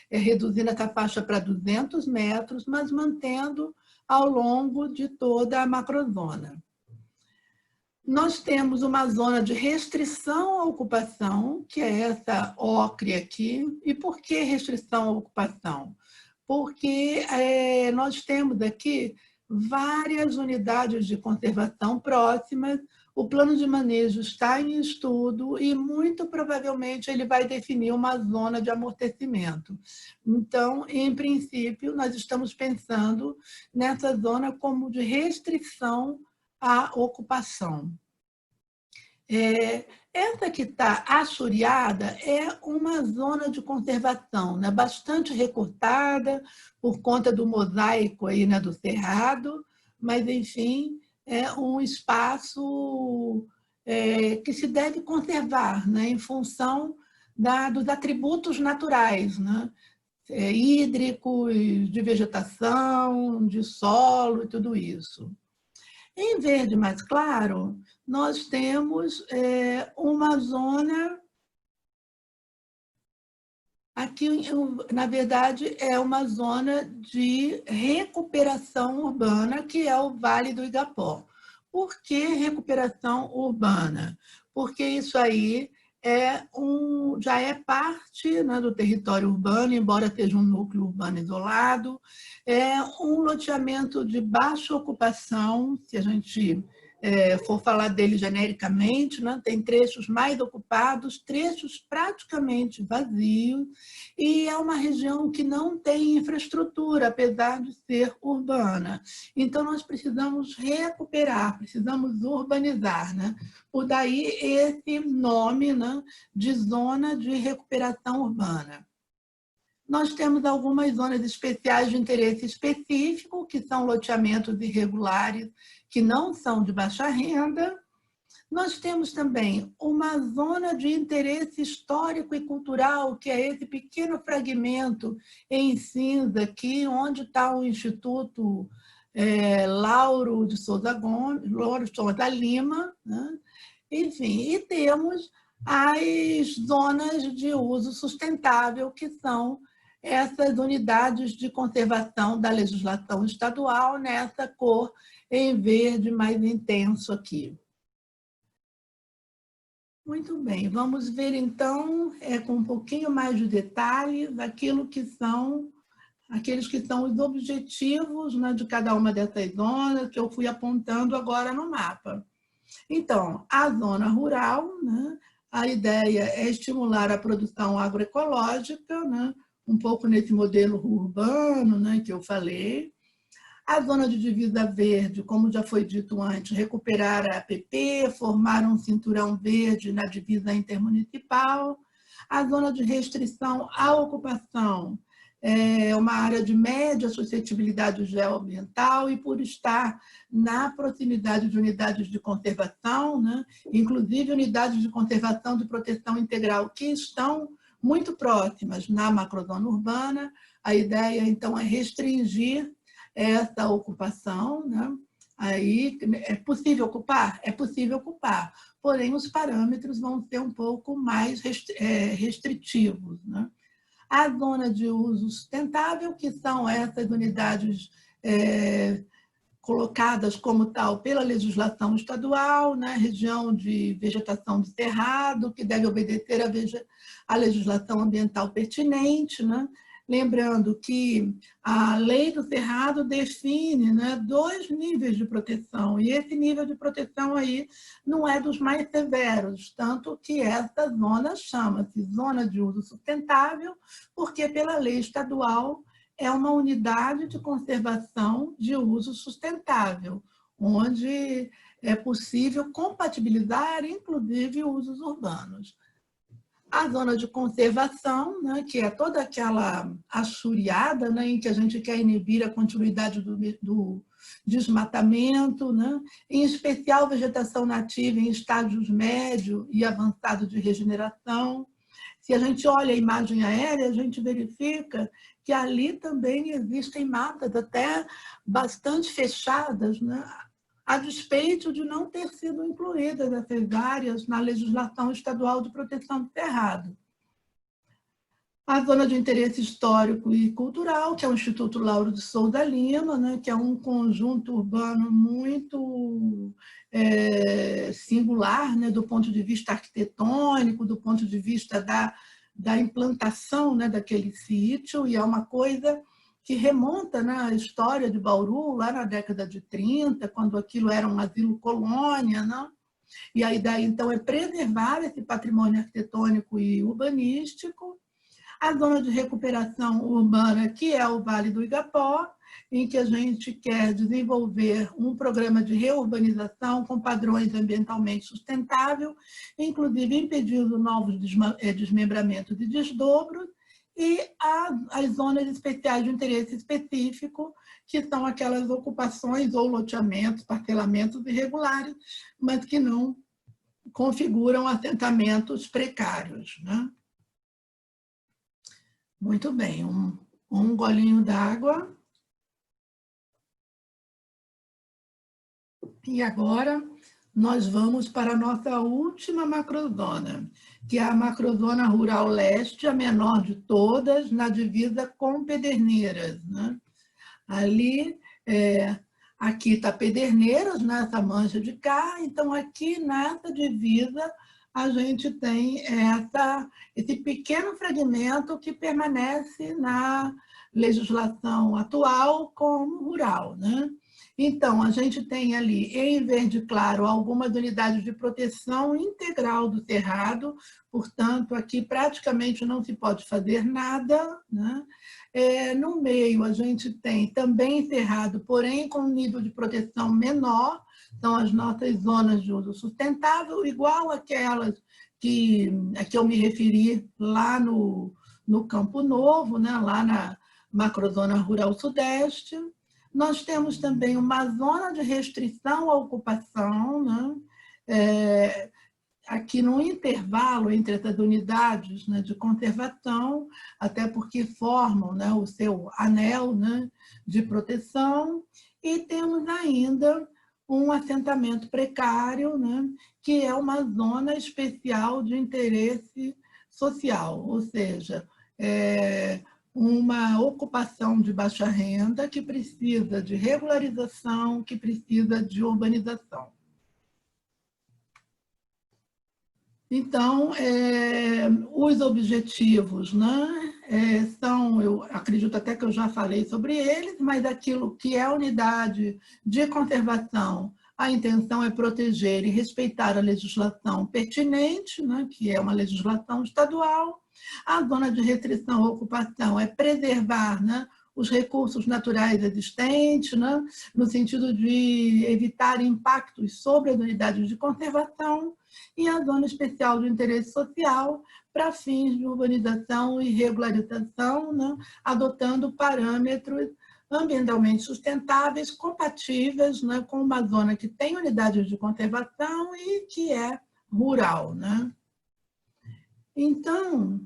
reduzindo essa faixa para 200 metros, mas mantendo ao longo de toda a macrozona. Nós temos uma zona de restrição à ocupação, que é essa ocre aqui. E por que restrição à ocupação? Porque nós temos aqui várias unidades de conservação próximas, o plano de manejo está em estudo e, muito provavelmente, ele vai definir uma zona de amortecimento. Então, em princípio, nós estamos pensando nessa zona como de restrição à ocupação. Essa que está assoreada é uma zona de conservação, né? Bastante recortada por conta do mosaico aí, né, do cerrado, mas, enfim, é um espaço que se deve conservar, né, em função dos atributos naturais, né? Hídricos, de vegetação, de solo e tudo isso. Em verde mais claro, nós temos uma zona, aqui, na verdade, é uma zona de recuperação urbana, que é o Vale do Igapó. Por que recuperação urbana? Porque isso aí já é parte, né, do território urbano, embora seja um núcleo urbano isolado, é um loteamento de baixa ocupação, se a gente for falar dele genericamente, né, tem trechos mais ocupados, trechos praticamente vazios, e é uma região que não tem infraestrutura, apesar de ser urbana. Então, nós precisamos recuperar, precisamos urbanizar, né? Por daí esse nome, né, de zona de recuperação urbana. Nós temos algumas zonas especiais de interesse específico, que são loteamentos irregulares, que não são de baixa renda. Nós temos também uma zona de interesse histórico e cultural, que é esse pequeno fragmento em cinza aqui, onde está o Instituto Lauro de Souza Gomes, Lauro de Souza Lima, né? Enfim, e temos as zonas de uso sustentável, que são essas unidades de conservação da legislação estadual, nessa cor em verde mais intenso aqui. Muito bem, vamos ver então, com um pouquinho mais de detalhes, aqueles que são os objetivos, né, de cada uma dessas zonas, que eu fui apontando agora no mapa. Então, a zona rural, né, a ideia é estimular a produção agroecológica, né, um pouco nesse modelo urbano, né, que eu falei. A zona de divisa verde, como já foi dito antes, recuperar a APP, formar um cinturão verde na divisa intermunicipal. A zona de restrição à ocupação é uma área de média suscetibilidade geoambiental e, por estar na proximidade de unidades de conservação, né, inclusive unidades de conservação de proteção integral que estão muito próximas na macrozona urbana, a ideia, então, é restringir essa ocupação, né? Aí, é possível ocupar? É possível ocupar, porém os parâmetros vão ser um pouco mais restritivos, né? A zona de uso sustentável, que são essas unidades colocadas como tal pela legislação estadual, né? Região de vegetação de cerrado, que deve obedecer à legislação ambiental pertinente, né? Lembrando que a lei do cerrado define, né, 2 níveis de proteção, e esse nível de proteção aí não é dos mais severos, tanto que essa zona chama-se zona de uso sustentável, porque pela lei estadual é uma unidade de conservação de uso sustentável, onde é possível compatibilizar, inclusive, usos urbanos. A zona de conservação, né, que é toda aquela açuriada, né, em que a gente quer inibir a continuidade do desmatamento, né, em especial vegetação nativa em estágios médio e avançado de regeneração. Se a gente olha a imagem aérea, a gente verifica que ali também existem matas até bastante fechadas, né? A despeito de não ter sido incluídas essas áreas na legislação estadual de proteção do cerrado. A zona de interesse histórico e cultural, que é o Instituto Lauro de Souza Lima, né, que é um conjunto urbano muito singular, né, do ponto de vista arquitetônico, do ponto de vista da implantação, né, daquele sítio, e é uma coisa que remonta, né, à história de Bauru, lá na década de 30, quando aquilo era um asilo-colônia, né? E a ideia, então, é preservar esse patrimônio arquitetônico e urbanístico. A zona de recuperação urbana, que é o Vale do Igapó, em que a gente quer desenvolver um programa de reurbanização com padrões ambientalmente sustentáveis, inclusive impedindo novos desmembramentos e desdobros, e as zonas especiais de interesse específico, que são aquelas ocupações ou loteamentos, parcelamentos irregulares, mas que não configuram assentamentos precários, né? Muito bem, um golinho d'água. E agora nós vamos para a nossa última macrozona, que é a macrozona rural leste, a menor de todas, na divisa com Pederneiras, né? Ali, aqui está Pederneiras, nessa mancha de cá, então aqui nessa divisa a gente tem esse pequeno fragmento que permanece na legislação atual como rural, né? Então, a gente tem ali, em verde claro, algumas unidades de proteção integral do cerrado, portanto, aqui praticamente não se pode fazer nada, né? No meio, a gente tem também cerrado, porém com um nível de proteção menor, são as nossas zonas de uso sustentável, igual aquelas a que eu me referi lá no Campo Novo, né? Lá na macrozona rural sudeste. Nós temos também uma zona de restrição à ocupação, né? Aqui no intervalo entre essas unidades, né, de conservação, até porque formam, né, o seu anel, né, de proteção, e temos ainda um assentamento precário, né, que é uma zona especial de interesse social, ou seja, uma ocupação de baixa renda que precisa de regularização, que precisa de urbanização. Então, os objetivos, né, são, eu acredito até que eu já falei sobre eles, mas aquilo que é a unidade de conservação, a intenção é proteger e respeitar a legislação pertinente, né, que é uma legislação estadual. A zona de restrição à ocupação é preservar, né, os recursos naturais existentes, né, no sentido de evitar impactos sobre as unidades de conservação, e a zona especial de interesse social para fins de urbanização e regularização, né, adotando parâmetros ambientalmente sustentáveis, compatíveis, né, com uma zona que tem unidades de conservação e que é rural, né? Então,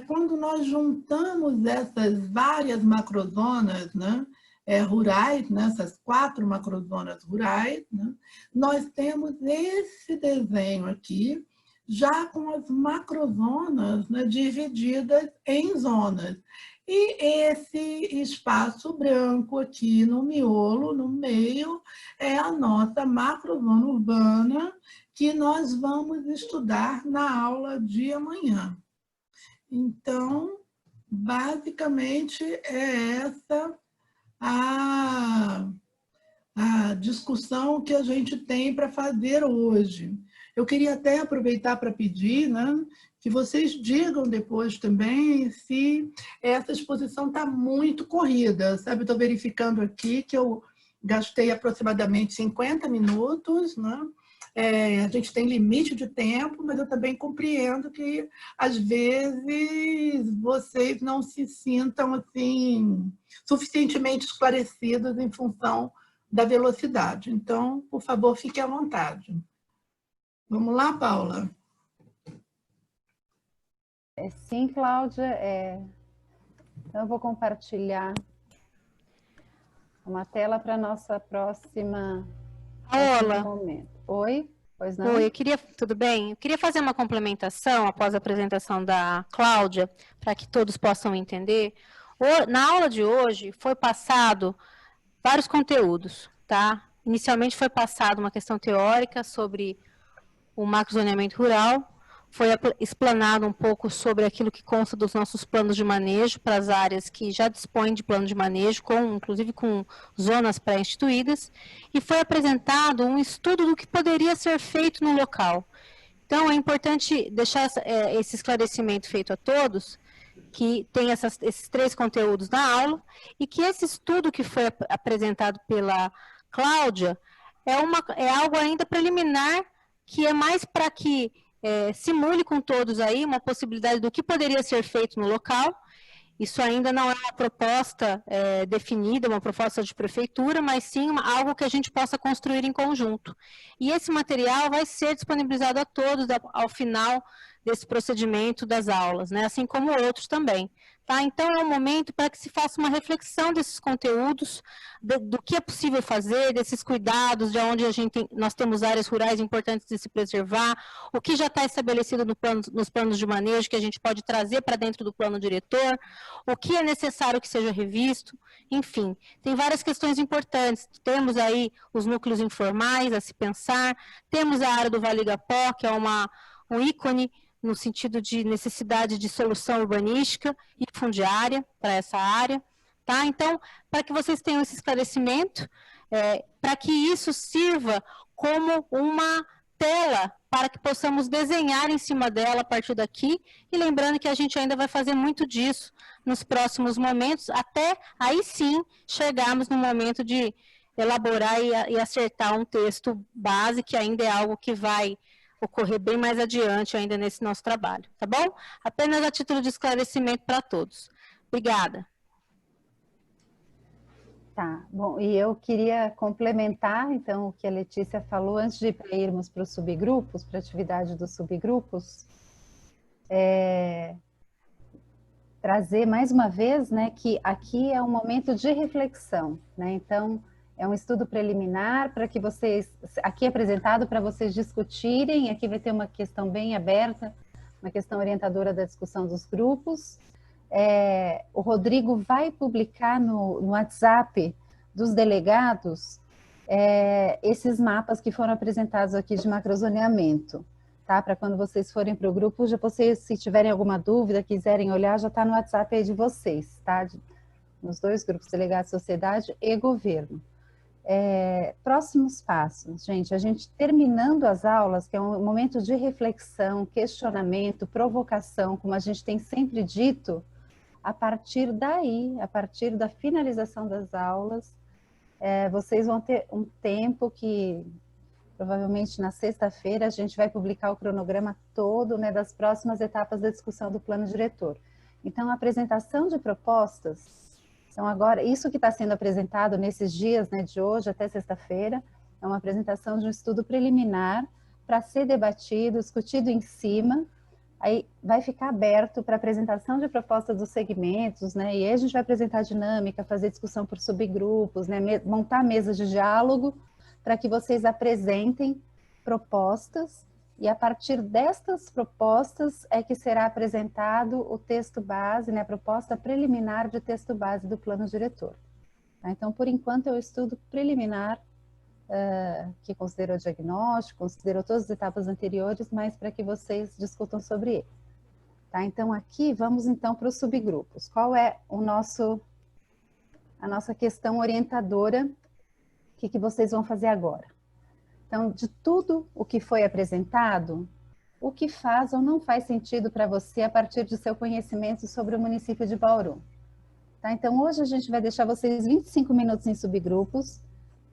quando nós juntamos essas várias macrozonas, né, rurais, nessas 4 macrozonas rurais, né, nós temos esse desenho aqui, já com as macrozonas, né, divididas em zonas. E esse espaço branco aqui no miolo, no meio, é a nossa macrozona urbana, que nós vamos estudar na aula de amanhã. Então, basicamente, é essa a discussão que a gente tem para fazer hoje. Eu queria até aproveitar para pedir, né, que vocês digam depois também se essa exposição está muito corrida. Sabe, estou verificando aqui que eu gastei aproximadamente 50 minutos, né? A gente tem limite de tempo, mas eu também compreendo que, às vezes, vocês não se sintam assim, suficientemente esclarecidos em função da velocidade. Então, por favor, fique à vontade. Vamos lá, Paula? Sim, Cláudia. Então, eu vou compartilhar uma tela para a nossa próxima momento. Oi? Pois não? Oi, tudo bem? Eu queria fazer uma complementação após a apresentação da Cláudia, para que todos possam entender. Na aula de hoje foi passado vários conteúdos, tá? Inicialmente foi passada uma questão teórica sobre o macrozoneamento rural, foi explanado um pouco sobre aquilo que consta dos nossos planos de manejo para as áreas que já dispõem de plano de manejo, inclusive com zonas pré-instituídas, e foi apresentado um estudo do que poderia ser feito no local. Então, é importante deixar esse esclarecimento feito a todos, que tem esses 3 conteúdos na aula, e que esse estudo que foi apresentado pela Cláudia é algo ainda preliminar, que é mais para que simule com todos aí uma possibilidade do que poderia ser feito no local. Isso ainda não é uma proposta definida, uma proposta de prefeitura, mas sim algo que a gente possa construir em conjunto. E esse material vai ser disponibilizado a todos ao final desse procedimento das aulas, né? Assim como outros também. Tá? Então, é um momento para que se faça uma reflexão desses conteúdos, do que é possível fazer, desses cuidados, de onde nós temos áreas rurais importantes de se preservar, o que já está estabelecido nos planos de manejo, que a gente pode trazer para dentro do plano diretor, o que é necessário que seja revisto, enfim, tem várias questões importantes. Temos aí os núcleos informais a se pensar, temos a área do Vale Igapó, que é um ícone no sentido de necessidade de solução urbanística e fundiária para essa área, tá? Então, para que vocês tenham esse esclarecimento, para que isso sirva como uma tela para que possamos desenhar em cima dela a partir daqui, e lembrando que a gente ainda vai fazer muito disso nos próximos momentos, até aí sim chegarmos no momento de elaborar e acertar um texto base, que ainda é algo que vai ocorrer bem mais adiante ainda nesse nosso trabalho, tá bom? Apenas a título de esclarecimento para todos. Obrigada. Tá, bom, e eu queria complementar, então, o que a Letícia falou, antes de irmos para os subgrupos, para a atividade dos subgrupos, trazer mais uma vez, né, que aqui é um momento de reflexão, né, então, é um estudo preliminar para que vocês, aqui é apresentado para vocês discutirem, aqui vai ter uma questão bem aberta, uma questão orientadora da discussão dos grupos. O Rodrigo vai publicar no WhatsApp dos delegados esses mapas que foram apresentados aqui de macrozoneamento, tá? Para quando vocês forem para o grupo, já vocês, se tiverem alguma dúvida, quiserem olhar, já está no WhatsApp aí de vocês, tá? Nos 2 grupos, Delegado Sociedade e Governo. Próximos passos, gente, a gente terminando as aulas, que é um momento de reflexão, questionamento, provocação, como a gente tem sempre dito, a partir daí, a partir da finalização das aulas, vocês vão ter um tempo que, provavelmente na sexta-feira, a gente vai publicar o cronograma todo, né, das próximas etapas da discussão do plano diretor. Então, a apresentação de propostas. Então, agora, isso que está sendo apresentado nesses dias, né, de hoje até sexta-feira, é uma apresentação de um estudo preliminar para ser debatido, discutido em cima, aí vai ficar aberto para apresentação de propostas dos segmentos, né, e aí a gente vai apresentar a dinâmica, fazer discussão por subgrupos, né, montar mesas de diálogo, para que vocês apresentem propostas e a partir destas propostas é que será apresentado o texto base, né, a proposta preliminar de texto base do plano diretor. Tá? Então, por enquanto, é o estudo preliminar, que considerou o diagnóstico, considerou todas as etapas anteriores, mas para que vocês discutam sobre ele. Tá? Então, aqui, vamos então para os subgrupos. Qual é a nossa questão orientadora? O que vocês vão fazer agora? Então, de tudo o que foi apresentado, o que faz ou não faz sentido para você a partir do seu conhecimento sobre o município de Bauru? Tá? Então, hoje a gente vai deixar vocês 25 minutos em subgrupos,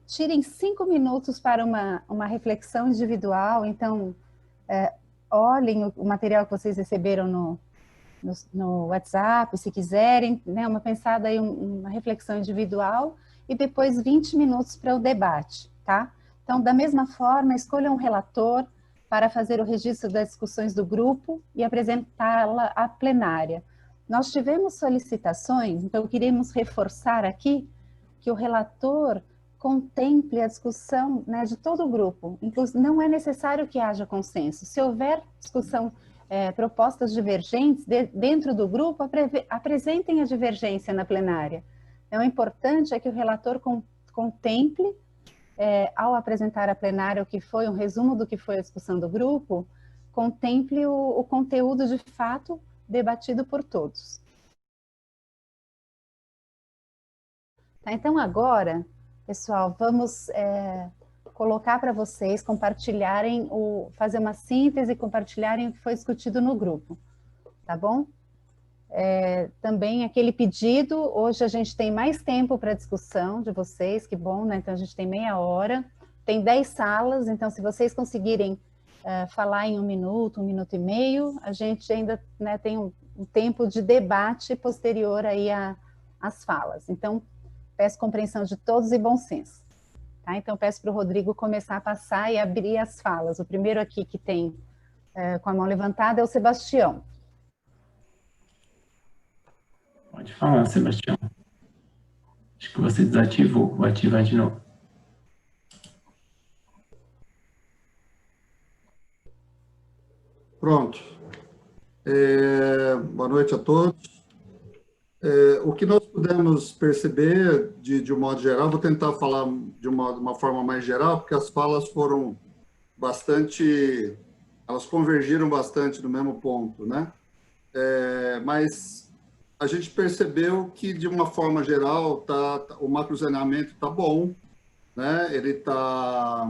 tirem 5 minutos para uma reflexão individual, então, olhem o material que vocês receberam no WhatsApp, se quiserem, né, uma pensada aí, uma reflexão individual, e depois 20 minutos para o debate, tá? Então, da mesma forma, escolha um relator para fazer o registro das discussões do grupo e apresentá-la à plenária. Nós tivemos solicitações, então queremos reforçar aqui que o relator contemple a discussão, né, de todo o grupo. Inclusive, não é necessário que haja consenso. Se houver discussão, propostas divergentes dentro do grupo, apresentem a divergência na plenária. Então, o importante é que o relator contemple, ao apresentar à plenária o que foi, um resumo do que foi a discussão do grupo, contemple o conteúdo de fato debatido por todos. Tá, então, agora, pessoal, vamos colocar para vocês compartilharem, fazer uma síntese e compartilharem o que foi discutido no grupo, tá bom? Também aquele pedido, hoje a gente tem mais tempo para discussão de vocês, que bom, né? Então a gente tem meia hora, tem 10 salas, então se vocês conseguirem falar em 1 minuto e meio, a gente ainda, né, tem um tempo de debate posterior aí às falas. Então, peço compreensão de todos e bom senso. Tá? Então, peço para o Rodrigo começar a passar e abrir as falas. O primeiro aqui que tem com a mão levantada é o Sebastião. Pode falar, Sebastião. Acho que você desativou. Vou ativar de novo. Pronto. Boa noite a todos. O que nós pudemos perceber, de um modo geral, vou tentar falar de uma forma mais geral, porque as falas foram bastante, elas convergiram bastante no mesmo ponto, né? Mas a gente percebeu que, de uma forma geral, o macrozoneamento está bom, né? Ele tá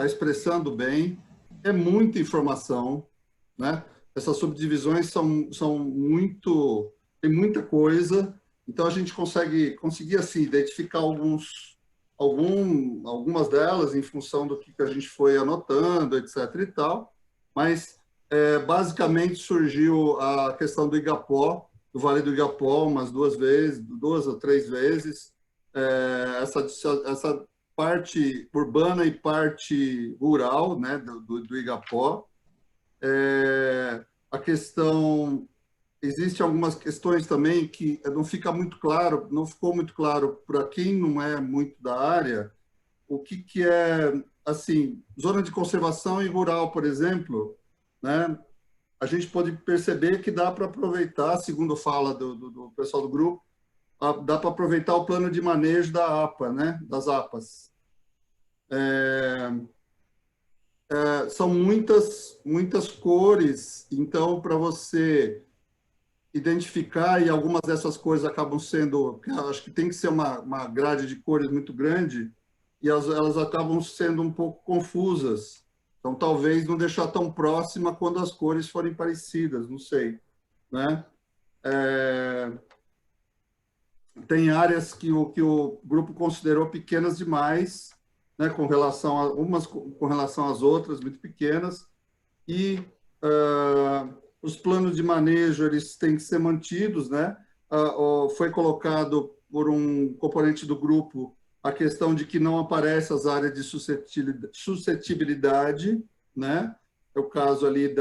expressando bem, é muita informação, né? Essas subdivisões são muito, tem muita coisa, então a gente conseguir assim, identificar algumas delas em função do que a gente foi anotando, etc. e tal, mas basicamente surgiu a questão do Igapó, do Vale do Igapó, umas 2 ou 3 vezes, essa parte urbana e parte rural, né, do Igapó. A questão, existem algumas questões também que não ficou muito claro para quem não é muito da área, o que é, assim, zona de conservação e rural, por exemplo, né? A gente pode perceber que dá para aproveitar, segundo fala do pessoal do grupo, dá para aproveitar o plano de manejo da APA, né? Das APAs. São muitas cores, então, para você identificar, e algumas dessas cores acabam sendo, acho que tem que ser uma grade de cores muito grande, e elas acabam sendo um pouco confusas. Então, talvez não deixar tão próxima quando as cores forem parecidas, não sei, né? Tem áreas que o grupo considerou pequenas demais, né, com relação às outras, muito pequenas, e os planos de manejo, eles têm que ser mantidos, né? Foi colocado por um componente do grupo a questão de que não aparece as áreas de suscetibilidade, né? É o caso ali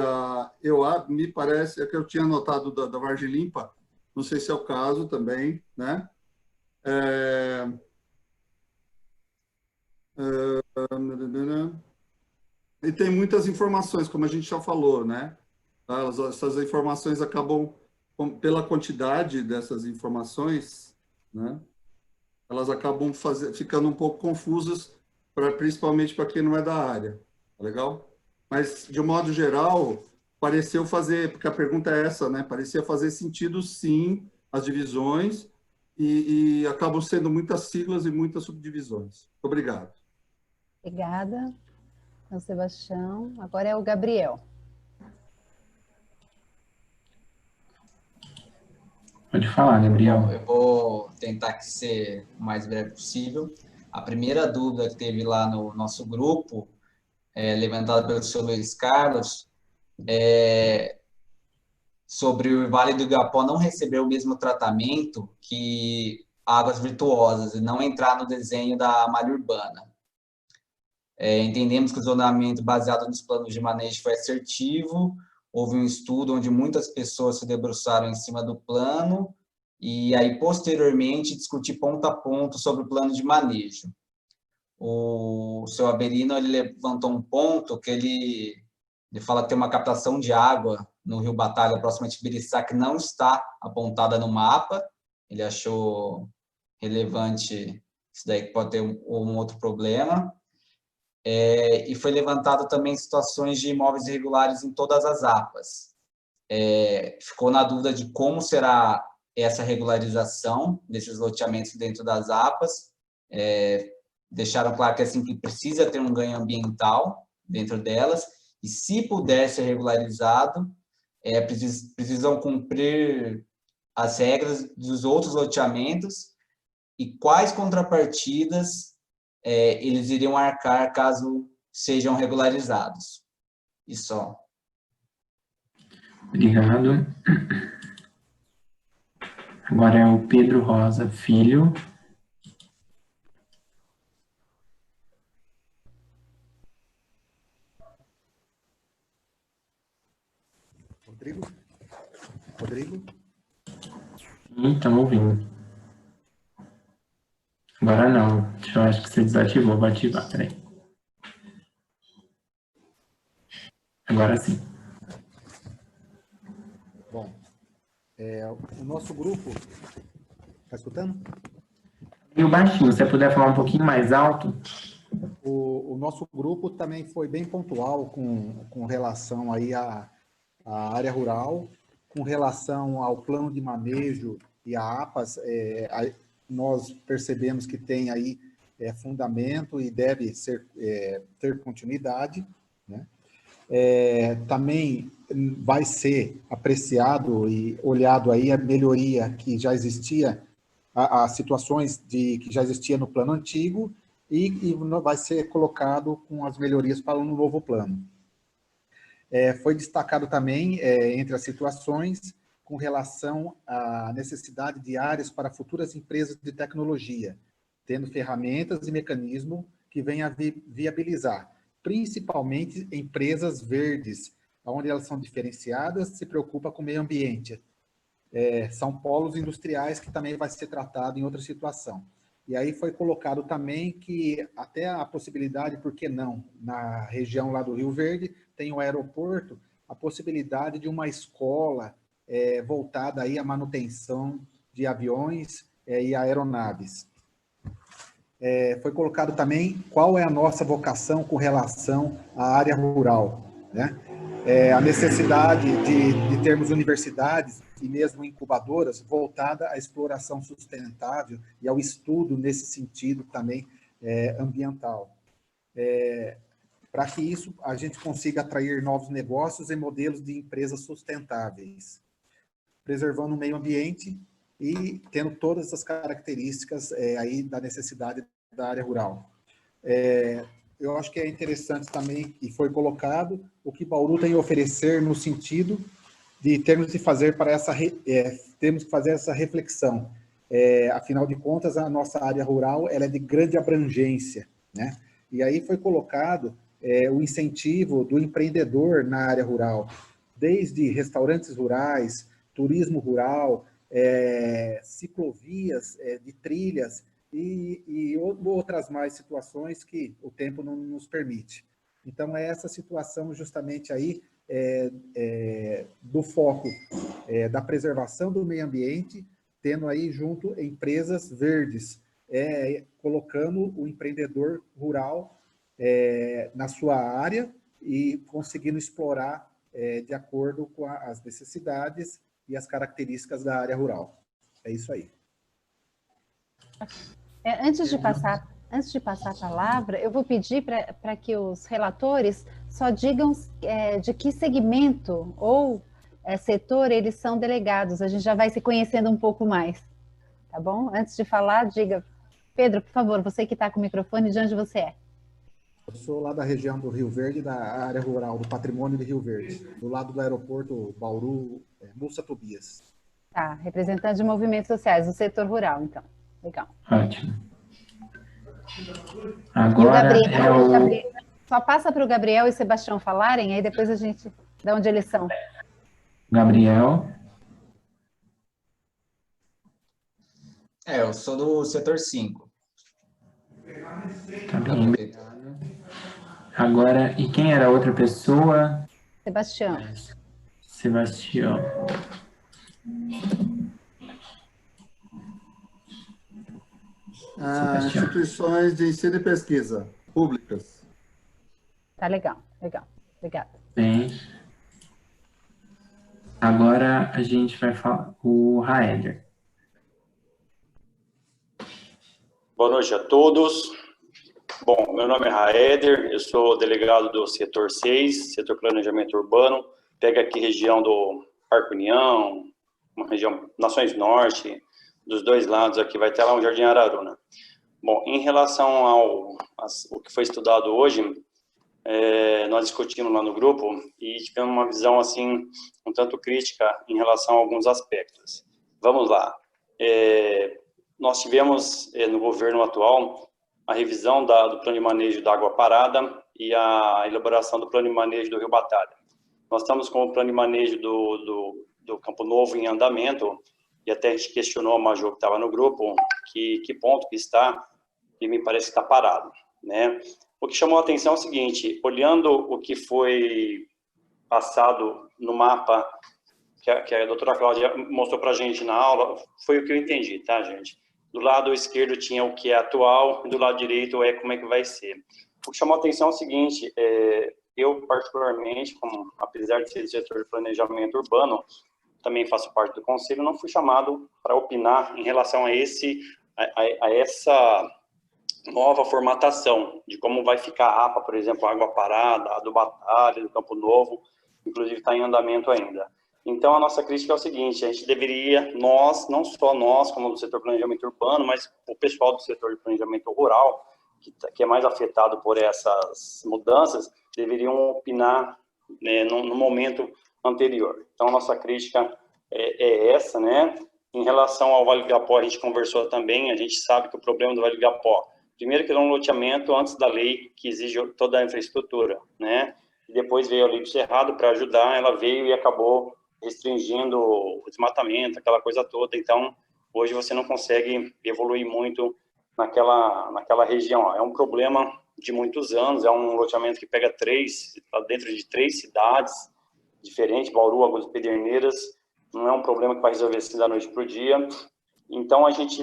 me parece, é que eu tinha anotado da Vargem Limpa, não sei se é o caso também, né? E tem muitas informações, como a gente já falou, né? Essas informações acabam, pela quantidade dessas informações, né? Elas acabam ficando um pouco confusas, principalmente para quem não é da área. Tá legal? Mas, de um modo geral, pareceu fazer, porque a pergunta é essa, né? Parecia fazer sentido, sim, as divisões, e acabam sendo muitas siglas e muitas subdivisões. Obrigado. Obrigada, ao Sebastião. Agora é o Gabriel. Pode falar, Gabriel. Bom, eu vou tentar ser o mais breve possível. A primeira dúvida que teve lá no nosso grupo, levantada pelo senhor Luiz Carlos, sobre o Vale do Igapó não receber o mesmo tratamento que Águas Virtuosas e não entrar no desenho da malha urbana. Entendemos que o zonamento baseado nos planos de manejo foi assertivo, houve um estudo onde muitas pessoas se debruçaram em cima do plano e aí, posteriormente, discutir ponto a ponto sobre o plano de manejo. O seu Averino, ele levantou um ponto que ele fala que tem uma captação de água no Rio Batalha, próximo a Tibiriçá, que não está apontada no mapa. Ele achou relevante isso daí, que pode ter um outro problema. E foi levantado também situações de imóveis irregulares em todas as APAs. Ficou na dúvida de como será essa regularização desses loteamentos dentro das APAs. Deixaram claro que, assim, que precisa ter um ganho ambiental dentro delas, e se puder ser regularizado, precisam cumprir as regras dos outros loteamentos e quais contrapartidas eles iriam arcar caso sejam regularizados. E só. Obrigado. Agora é o Pedro Rosa Filho. Rodrigo? Estamos ouvindo. Agora não. Eu acho que você desativou. Vou ativar, peraí. Agora sim. Bom, o nosso grupo... Está escutando? E o baixinho, se você puder falar um pouquinho mais alto. O nosso grupo também foi bem pontual com relação aí à área rural, com relação ao plano de manejo e a APAS. Nós percebemos que tem aí fundamento e deve ter continuidade, né? Também vai ser apreciado e olhado aí a melhoria que já existia, as situações que já existia no plano antigo e vai ser colocado com as melhorias para um novo plano. Foi destacado também, entre as situações, com relação à necessidade de áreas para futuras empresas de tecnologia, tendo ferramentas e mecanismos que venham a viabilizar, principalmente empresas verdes, onde elas são diferenciadas, se preocupam com o meio ambiente. São polos industriais que também vai ser tratado em outra situação. E aí foi colocado também que até a possibilidade, por que não, na região lá do Rio Verde, tem o aeroporto, a possibilidade de uma escola voltada aí à manutenção de aviões e aeronaves. Foi colocado também qual é a nossa vocação com relação à área rural, né? A necessidade de termos universidades e mesmo incubadoras voltada à exploração sustentável e ao estudo nesse sentido também ambiental. Para que isso a gente consiga atrair novos negócios e modelos de empresas sustentáveis, preservando o meio ambiente e tendo todas as características aí da necessidade da área rural. Eu acho que é interessante também, e foi colocado, o que Bauru tem a oferecer no sentido de termos que fazer essa reflexão. Afinal de contas, a nossa área rural ela é de grande abrangência, né? E aí foi colocado o incentivo do empreendedor na área rural, desde restaurantes rurais, turismo rural, ciclovias de trilhas e outras mais situações que o tempo não nos permite. Então, é essa situação justamente aí do foco da preservação do meio ambiente, tendo aí junto empresas verdes, colocando o empreendedor rural na sua área e conseguindo explorar de acordo com as necessidades e as características da área rural. É isso aí. Antes de passar a palavra, eu vou pedir para que os relatores só digam de que segmento ou setor eles são delegados. A gente já vai se conhecendo um pouco mais, tá bom? Antes de falar, diga. Pedro, por favor, você que está com o microfone, de onde você é? Eu sou lá da região do Rio Verde, da área rural, do patrimônio do Rio Verde, do lado do aeroporto Bauru, Mussa Tobias. Tá, representante de movimentos sociais, do setor rural, então. Legal. Ótimo. E o Gabriel, Gabriel, só passa para o Gabriel e Sebastião falarem, aí depois a gente dá onde eles são. Gabriel. Eu sou do setor 5. Tá bem, obrigado. Agora, e quem era a outra pessoa? Sebastião. Sebastião. Instituições de ensino e pesquisa públicas. Tá legal, legal. Obrigada. Bem. Agora a gente vai falar o Raeder. Boa noite a todos. Bom, meu nome é Raeder, eu sou delegado do setor 6, setor planejamento urbano. Pega aqui região do Parque União, uma região Nações Norte, dos dois lados aqui, vai ter lá um Jardim Araruna. Bom, em relação ao que foi estudado hoje, nós discutimos lá no grupo e tivemos uma visão assim, um tanto crítica em relação a alguns aspectos. Vamos lá. Nós tivemos no governo atual a revisão do plano de manejo da água parada e a elaboração do plano de manejo do Rio Batalha. Nós estamos com o plano de manejo do Campo Novo em andamento, e até a gente questionou a Major que estava no grupo, que ponto que está, e me parece que está parado, né? O que chamou a atenção é o seguinte, olhando o que foi passado no mapa, que a doutora Cláudia mostrou para a gente na aula, foi o que eu entendi, tá, gente? Do lado esquerdo tinha o que é atual, e do lado direito como é que vai ser. O que chamou a atenção é o seguinte, eu particularmente, apesar de ser do setor de planejamento urbano, também faço parte do conselho, não fui chamado para opinar em relação a essa nova formatação, de como vai ficar a APA, por exemplo, a Água Parada, a do Batalha, do Campo Novo, inclusive está em andamento ainda. Então, a nossa crítica é o seguinte, a gente deveria, nós, não só nós, como do setor de planejamento urbano, mas o pessoal do setor de planejamento rural, que é mais afetado por essas mudanças, deveriam opinar, né, no momento anterior. Então, a nossa crítica é essa, né? Em relação ao Vale do Igapó, a gente conversou também, a gente sabe que o problema do Vale do Igapó, primeiro que era um loteamento antes da lei que exige toda a infraestrutura, né? E depois veio a lei do Cerrado para ajudar, ela veio e acabou restringindo o desmatamento, aquela coisa toda. Então, hoje você não consegue evoluir muito naquela região. É um problema de muitos anos, é um loteamento que pega dentro de 3 cidades diferentes, Bauru, Águas Pederneiras, não é um problema que vai resolver assim da noite para o dia. Então, a gente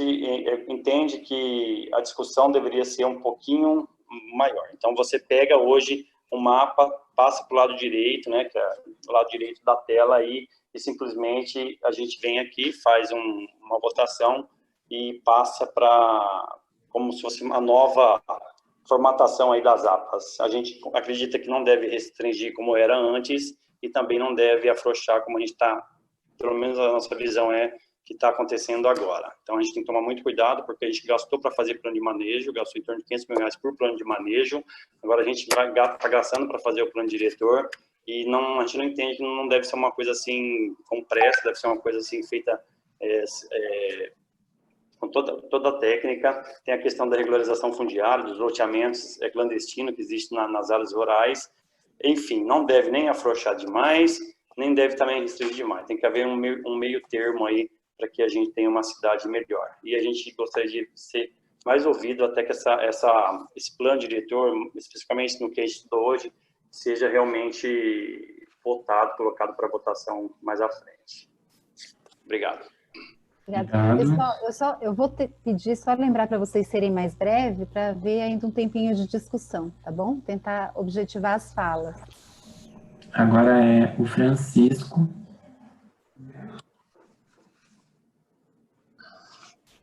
entende que a discussão deveria ser um pouquinho maior. Então, você pega hoje um mapa, passa para o lado direito, né, que é o lado direito da tela aí, e simplesmente a gente vem aqui, faz uma votação e passa para como se fosse uma nova formatação aí das APAs. A gente acredita que não deve restringir como era antes e também não deve afrouxar como a gente está, pelo menos a nossa visão que está acontecendo agora. Então, a gente tem que tomar muito cuidado, porque a gente gastou para fazer plano de manejo, gastou em torno de R$500 mil por plano de manejo, agora a gente está gastando para fazer o plano diretor, e a gente não entende que não deve ser uma coisa assim, com pressa, deve ser uma coisa assim, feita com toda a técnica. Tem a questão da regularização fundiária, dos loteamentos clandestinos que existem nas áreas rurais. Enfim, não deve nem afrouxar demais, nem deve também restringir demais. Tem que haver um meio termo aí para que a gente tenha uma cidade melhor. E a gente gostaria de ser mais ouvido até que esse plano diretor, especificamente no que a gente estudou hoje, seja realmente votado, colocado para votação mais à frente. Obrigado. Obrigada. Pessoal, eu vou pedir só lembrar para vocês serem mais breves, para ver ainda um tempinho de discussão, tá bom? Tentar objetivar as falas. Agora é o Francisco.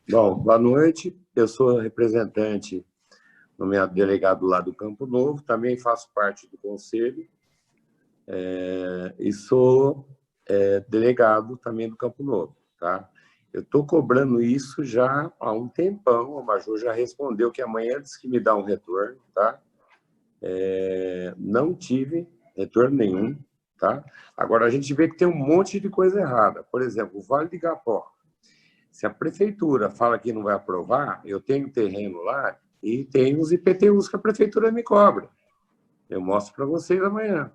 Bom, boa noite. Eu sou representante, nomeado delegado lá do Campo Novo, também faço parte do conselho e sou delegado também do Campo Novo, tá? Eu estou cobrando isso já há um tempão, a Major já respondeu que amanhã disse que me dá um retorno, tá? Não tive retorno nenhum, tá? Agora, a gente vê que tem um monte de coisa errada. Por exemplo, o Vale do Igapó. Se a prefeitura fala que não vai aprovar, eu tenho terreno lá e tem os IPTUs que a prefeitura me cobra. Eu mostro para vocês amanhã.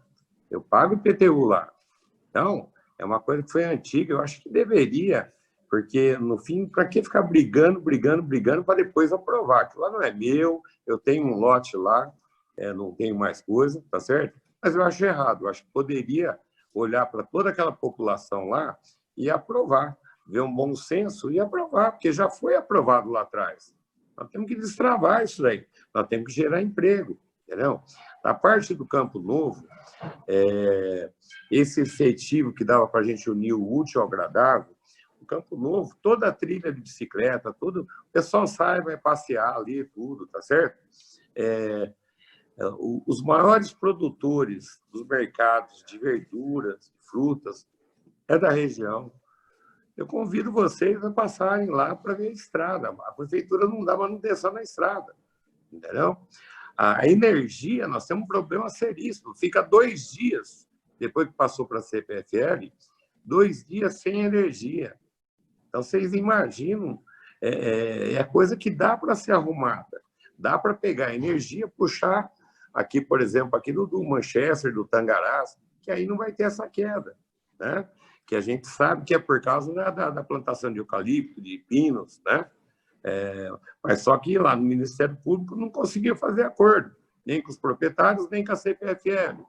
Eu pago IPTU lá. Então, é uma coisa que foi antiga, eu acho que deveria, porque, no fim, para que ficar brigando para depois aprovar? Aquilo lá não é meu, eu tenho um lote lá, não tenho mais coisa, tá certo? Mas eu acho errado, eu acho que poderia olhar para toda aquela população lá e aprovar, ver um bom senso e aprovar, porque já foi aprovado lá atrás. Nós temos que destravar isso daí, nós temos que gerar emprego, entendeu? Na parte do Campo Novo, esse incentivo que dava para a gente unir o útil ao agradável, o Campo Novo, toda a trilha de bicicleta, o pessoal sai, vai passear ali, tudo, tá certo? Os maiores produtores dos mercados de verduras, frutas, é da região. Eu convido vocês a passarem lá para ver a estrada. A prefeitura não dá manutenção na estrada, entendeu? A energia, nós temos um problema seríssimo. Fica 2 dias, depois que passou para a CPFL, 2 dias sem energia. Então, vocês imaginam, é coisa que dá para ser arrumada. Dá para pegar a energia, puxar aqui, por exemplo, aqui do Manchester, do Tangarás, que aí não vai ter essa queda, né? Que a gente sabe que é por causa da plantação de eucalipto, de pinos, né? Mas só que lá no Ministério Público não conseguia fazer acordo, nem com os proprietários, nem com a CPFL,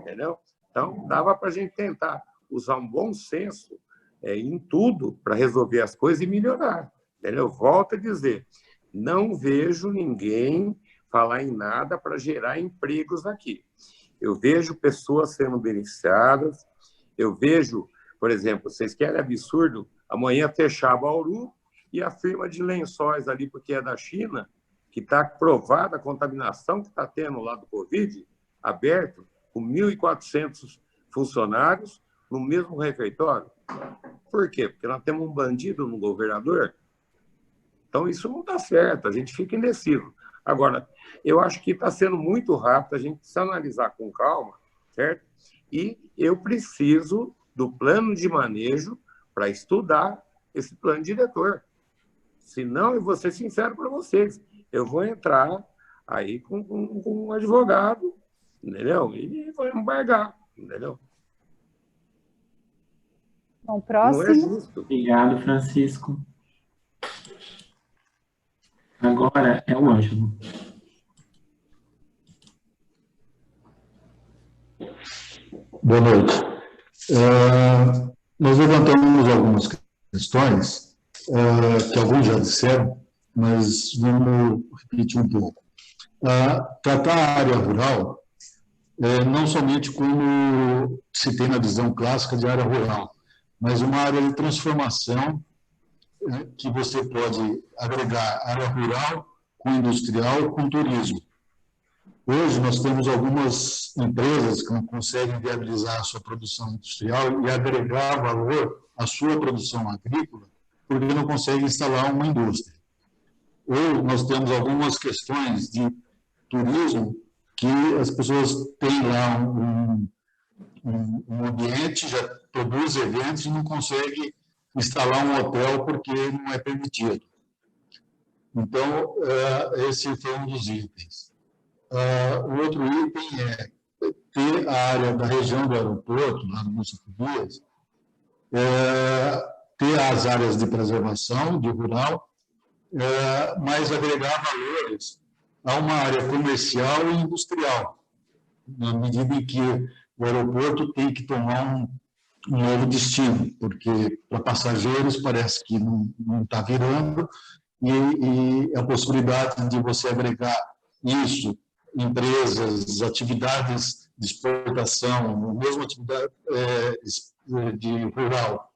entendeu? Então, dava para a gente tentar usar um bom senso em tudo para resolver as coisas e melhorar, entendeu? Volto a dizer, não vejo ninguém falar em nada para gerar empregos aqui. Eu vejo pessoas sendo beneficiadas, eu vejo, por exemplo, vocês querem absurdo, amanhã fechar Bauru e a firma de lençóis ali, porque é da China, que está provada a contaminação que está tendo lá do Covid, aberto, com 1.400 funcionários no mesmo refeitório. Por quê? Porque nós temos um bandido no governador. Então, isso não está certo, a gente fica indeciso. Agora, eu acho que está sendo muito rápido, a gente precisa analisar com calma, certo? E eu preciso do plano de manejo para estudar esse plano diretor. Senão, eu vou ser sincero para vocês, eu vou entrar aí com um advogado, entendeu? E vou embargar, entendeu? Bom, próximo. Não é justo. Obrigado, Francisco. Agora é o Ângelo. Boa noite. Nós levantamos algumas questões que alguns já disseram, mas vamos repetir um pouco. Tratar a área rural não somente como se tem na visão clássica de área rural, mas uma área de transformação que você pode agregar área rural com industrial, com turismo. Hoje nós temos algumas empresas que não conseguem viabilizar a sua produção industrial e agregar valor à sua produção agrícola porque não conseguem instalar uma indústria. Ou nós temos algumas questões de turismo que as pessoas têm lá um ambiente, já produz eventos e não consegue instalar um hotel porque não é permitido. Então, esse foi um dos itens. O outro item é ter a área da região do aeroporto, lá no Múcio Tobias, ter as áreas de preservação, de rural, mas agregar valores a uma área comercial e industrial, na medida em que o aeroporto tem que tomar um novo destino, porque para passageiros parece que não está virando, e a possibilidade de você agregar isso, empresas, atividades de exportação, mesmo atividade de rural,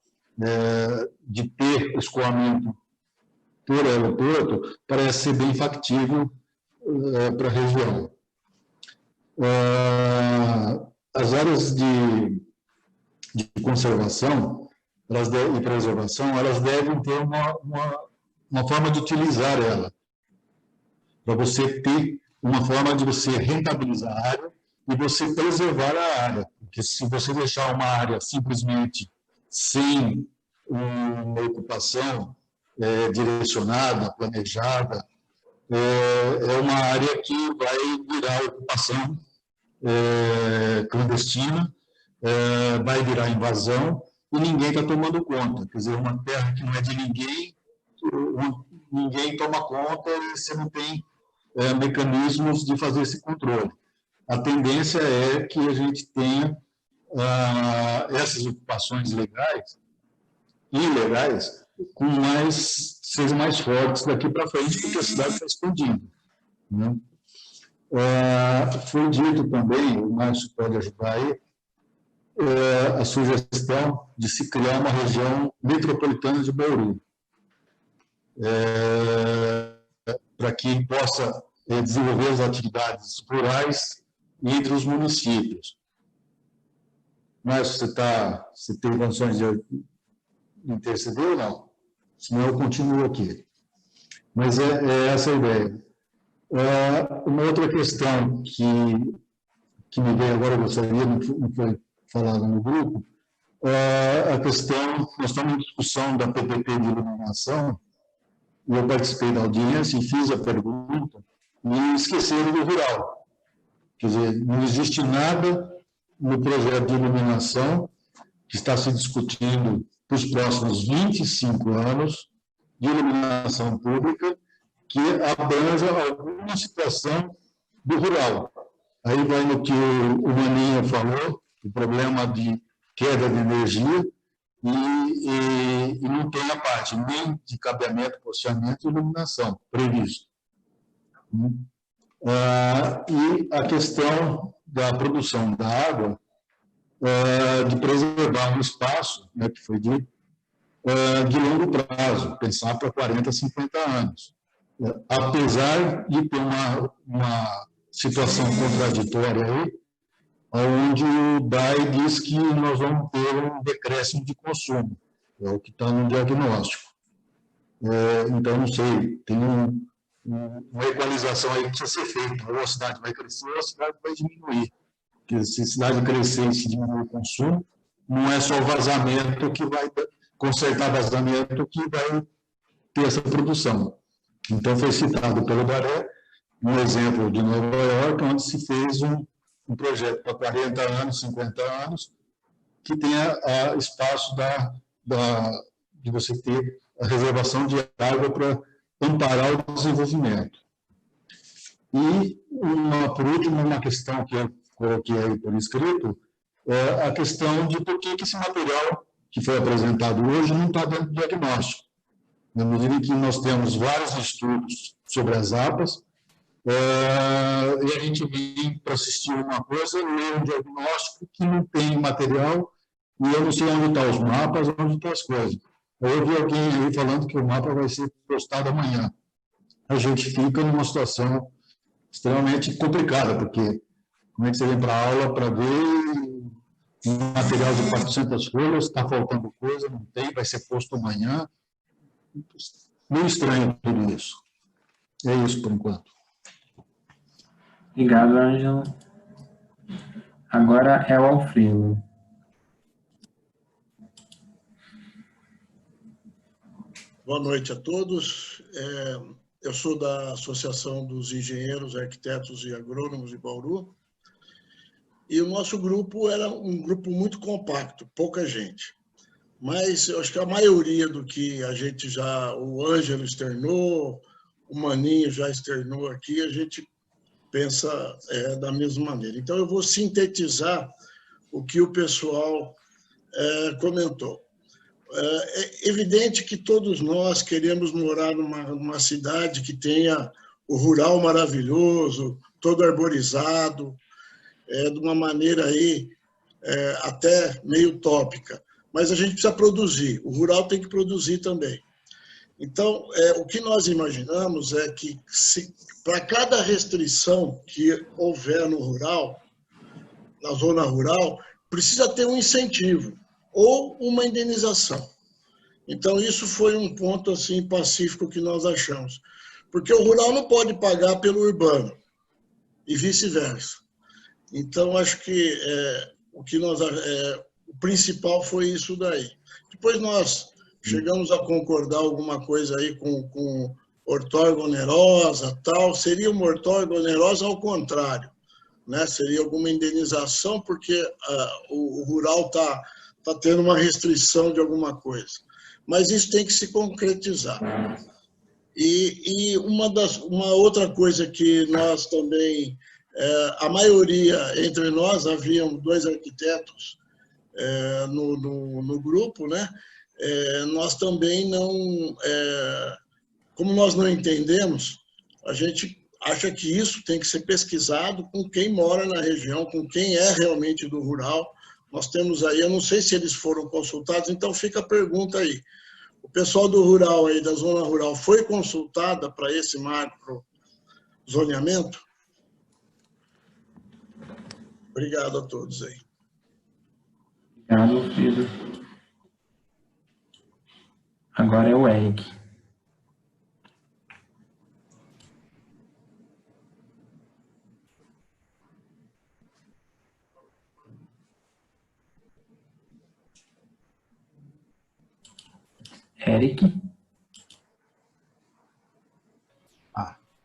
de ter escoamento por aeroporto, parece ser bem factível para a região. As áreas de conservação e preservação, elas devem ter uma forma de utilizar ela, para você ter uma forma de você rentabilizar a área e você preservar a área, porque se você deixar uma área simplesmente sem uma ocupação direcionada, planejada, é uma área que vai virar ocupação clandestina, vai virar invasão e ninguém está tomando conta. Quer dizer, uma terra que não é de ninguém, ninguém toma conta e você não tem mecanismos de fazer esse controle. A tendência é que a gente tenha essas ocupações legais e ilegais sejam mais fortes daqui para frente, porque a cidade está expandindo, né? Foi dito também, o Márcio pode ajudar aí, a sugestão de se criar uma região metropolitana de Bauru, para que possa desenvolver as atividades rurais entre os municípios. Mas você tem condições de interceder ou não? Senão eu continuo aqui. Mas é essa a ideia. Uma outra questão que me veio agora, eu gostaria, não foi falada no grupo, a questão, nós estamos em discussão da PPP de iluminação, e eu participei da audiência e fiz a pergunta, e esqueceram do rural. Quer dizer, não existe nada no projeto de iluminação que está se discutindo para os próximos 25 anos de iluminação pública que abranja alguma situação do rural. Aí vai no que o Maninha falou, o problema de queda de energia, e não tem a parte nem de cabeamento, posteamento e iluminação previsto. E a questão da produção da água, de preservar um espaço, né, que foi dito, de longo prazo, pensar para 40, 50 anos. Apesar de ter uma situação contraditória aí, onde o DAE diz que nós vamos ter um decréscimo de consumo, é o que está no diagnóstico. Então, não sei, tem uma equalização aí que precisa ser feita, ou a cidade vai crescer ou a cidade vai diminuir. Porque se a cidade crescer e se diminuir o consumo, não é só o vazamento que vai consertar vazamento que vai ter essa produção. Então, foi citado pelo Daré um exemplo de Nova York, onde se fez um projeto para 40 anos, 50 anos, que tenha espaço de você ter a reservação de água para amparar o desenvolvimento. E, por último, uma questão que eu coloquei aí por escrito, é a questão de por que esse material que foi apresentado hoje não está dentro do diagnóstico. Na medida em que nós temos vários estudos sobre as APAs, e a gente vem para assistir uma coisa, ler um diagnóstico que não tem material, e eu não sei onde estão os mapas, onde estão as coisas. Eu vi alguém aí falando que o mapa vai ser postado amanhã. A gente fica numa situação extremamente complicada, porque como é que você vem para a aula para ver um material de 400 folhas, está faltando coisa, não tem, vai ser posto amanhã. Meio estranho tudo isso. É isso por enquanto. Obrigado, Ângelo. Agora é o Alfredo. Boa noite a todos. Eu sou da Associação dos Engenheiros, Arquitetos e Agrônomos de Bauru. E o nosso grupo era um grupo muito compacto, pouca gente. mas eu acho que a maioria do que a gente o Ângelo externou, o Maninho já externou aqui, a gente pensa da mesma maneira. Então, eu vou sintetizar o que o pessoal comentou. É evidente que todos nós queremos morar numa cidade que tenha o rural maravilhoso, todo arborizado, de uma maneira aí até meio utópica. Mas a gente precisa produzir, o rural tem que produzir também. Então, o que nós imaginamos é que, para cada restrição que houver no rural, na zona rural, precisa ter um incentivo ou uma indenização. Então, isso foi um ponto assim pacífico que nós achamos. Porque o rural não pode pagar pelo urbano, e vice-versa. Então, acho que o principal foi isso daí. Depois nós chegamos a concordar alguma coisa aí com outorga onerosa, tal. Seria uma outorga onerosa ao contrário, né? Seria alguma indenização porque o rural está tendo uma restrição de alguma coisa. Mas isso tem que se concretizar. E uma outra coisa que nós também, a maioria entre nós, haviam 2 arquitetos no grupo, né? Nós também não, como nós não entendemos, a gente acha que isso tem que ser pesquisado com quem mora na região, com quem é realmente do rural. Nós temos aí, eu não sei se eles foram consultados, então fica a pergunta aí. O pessoal do rural aí, da zona rural, foi consultada para esse macro zoneamento? Obrigado a todos aí. Obrigado, Pedro. Agora é o Eric. Eric.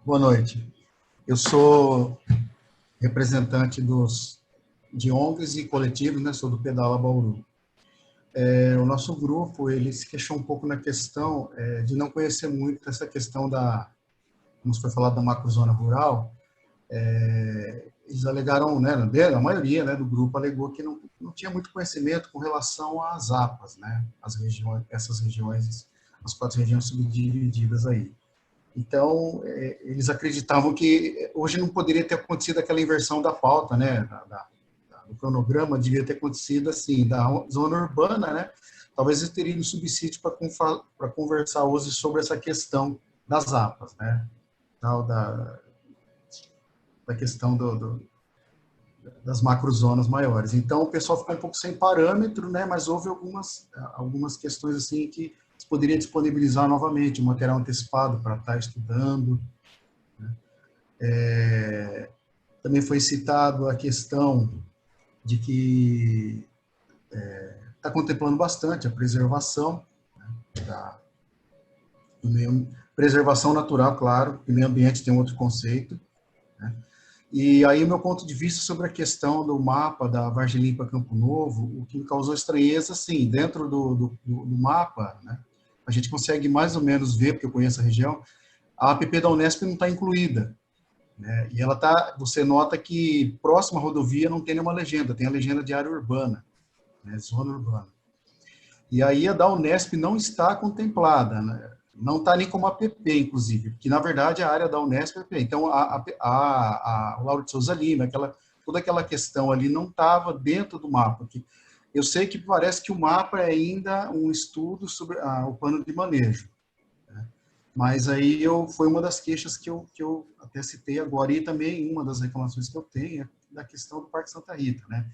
Boa noite. Eu sou representante de ONGs e coletivos, né? Sou do Pedala Bauru. O nosso grupo, ele se queixou um pouco na questão de não conhecer muito essa questão como foi falado, da macrozona rural. Eles alegaram, né, a maioria, né, do grupo alegou que não tinha muito conhecimento com relação às APAs, né, essas regiões, as 4 regiões subdivididas aí. Então, eles acreditavam que hoje não poderia ter acontecido aquela inversão da pauta, né, do cronograma, devia ter acontecido assim, da zona urbana, né, talvez eles teriam subsídio para conversar hoje sobre essa questão das APAs, né, da questão das macrozonas maiores. Então, o pessoal ficou um pouco sem parâmetro, né, mas houve algumas questões assim que se poderia disponibilizar novamente, um material antecipado para estar estudando. Né. Também foi citado a questão de que está contemplando bastante a preservação, né, preservação natural, claro, e meio ambiente tem outro conceito, né. E aí o meu ponto de vista sobre a questão do mapa da Vargem Limpa Campo Novo, o que me causou estranheza, assim, dentro do mapa, né, a gente consegue mais ou menos ver, porque eu conheço a região, a APP da Unesp não está incluída, né, e você nota que próxima à rodovia não tem nenhuma legenda, tem a legenda de área urbana, né, zona urbana. E aí a da Unesp não está contemplada, né, não está nem como APP, inclusive, porque, na verdade, a área da Unesp é APP. Então, o Lauro de Souza Lima, toda aquela questão ali não estava dentro do mapa. Porque eu sei que parece que o mapa é ainda um estudo sobre o plano de manejo. Né? Mas aí foi uma das queixas que eu até citei agora, e também uma das reclamações que eu tenho é da questão do Parque Santa Rita. Né?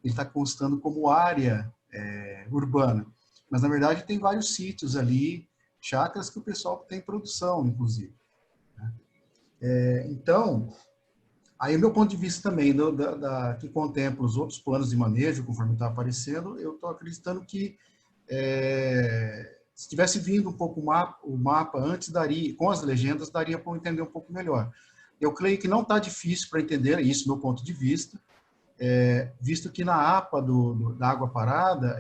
Ele está constando como área urbana, mas, na verdade, tem vários sítios ali, chácaras que o pessoal tem produção, inclusive. Né? Então, aí o meu ponto de vista também, que contempla os outros planos de manejo, conforme está aparecendo, eu estou acreditando que se tivesse vindo um pouco o mapa antes, com as legendas, daria para eu entender um pouco melhor. Eu creio que não está difícil para entender, isso do meu ponto de vista, visto que na APA da Água Parada,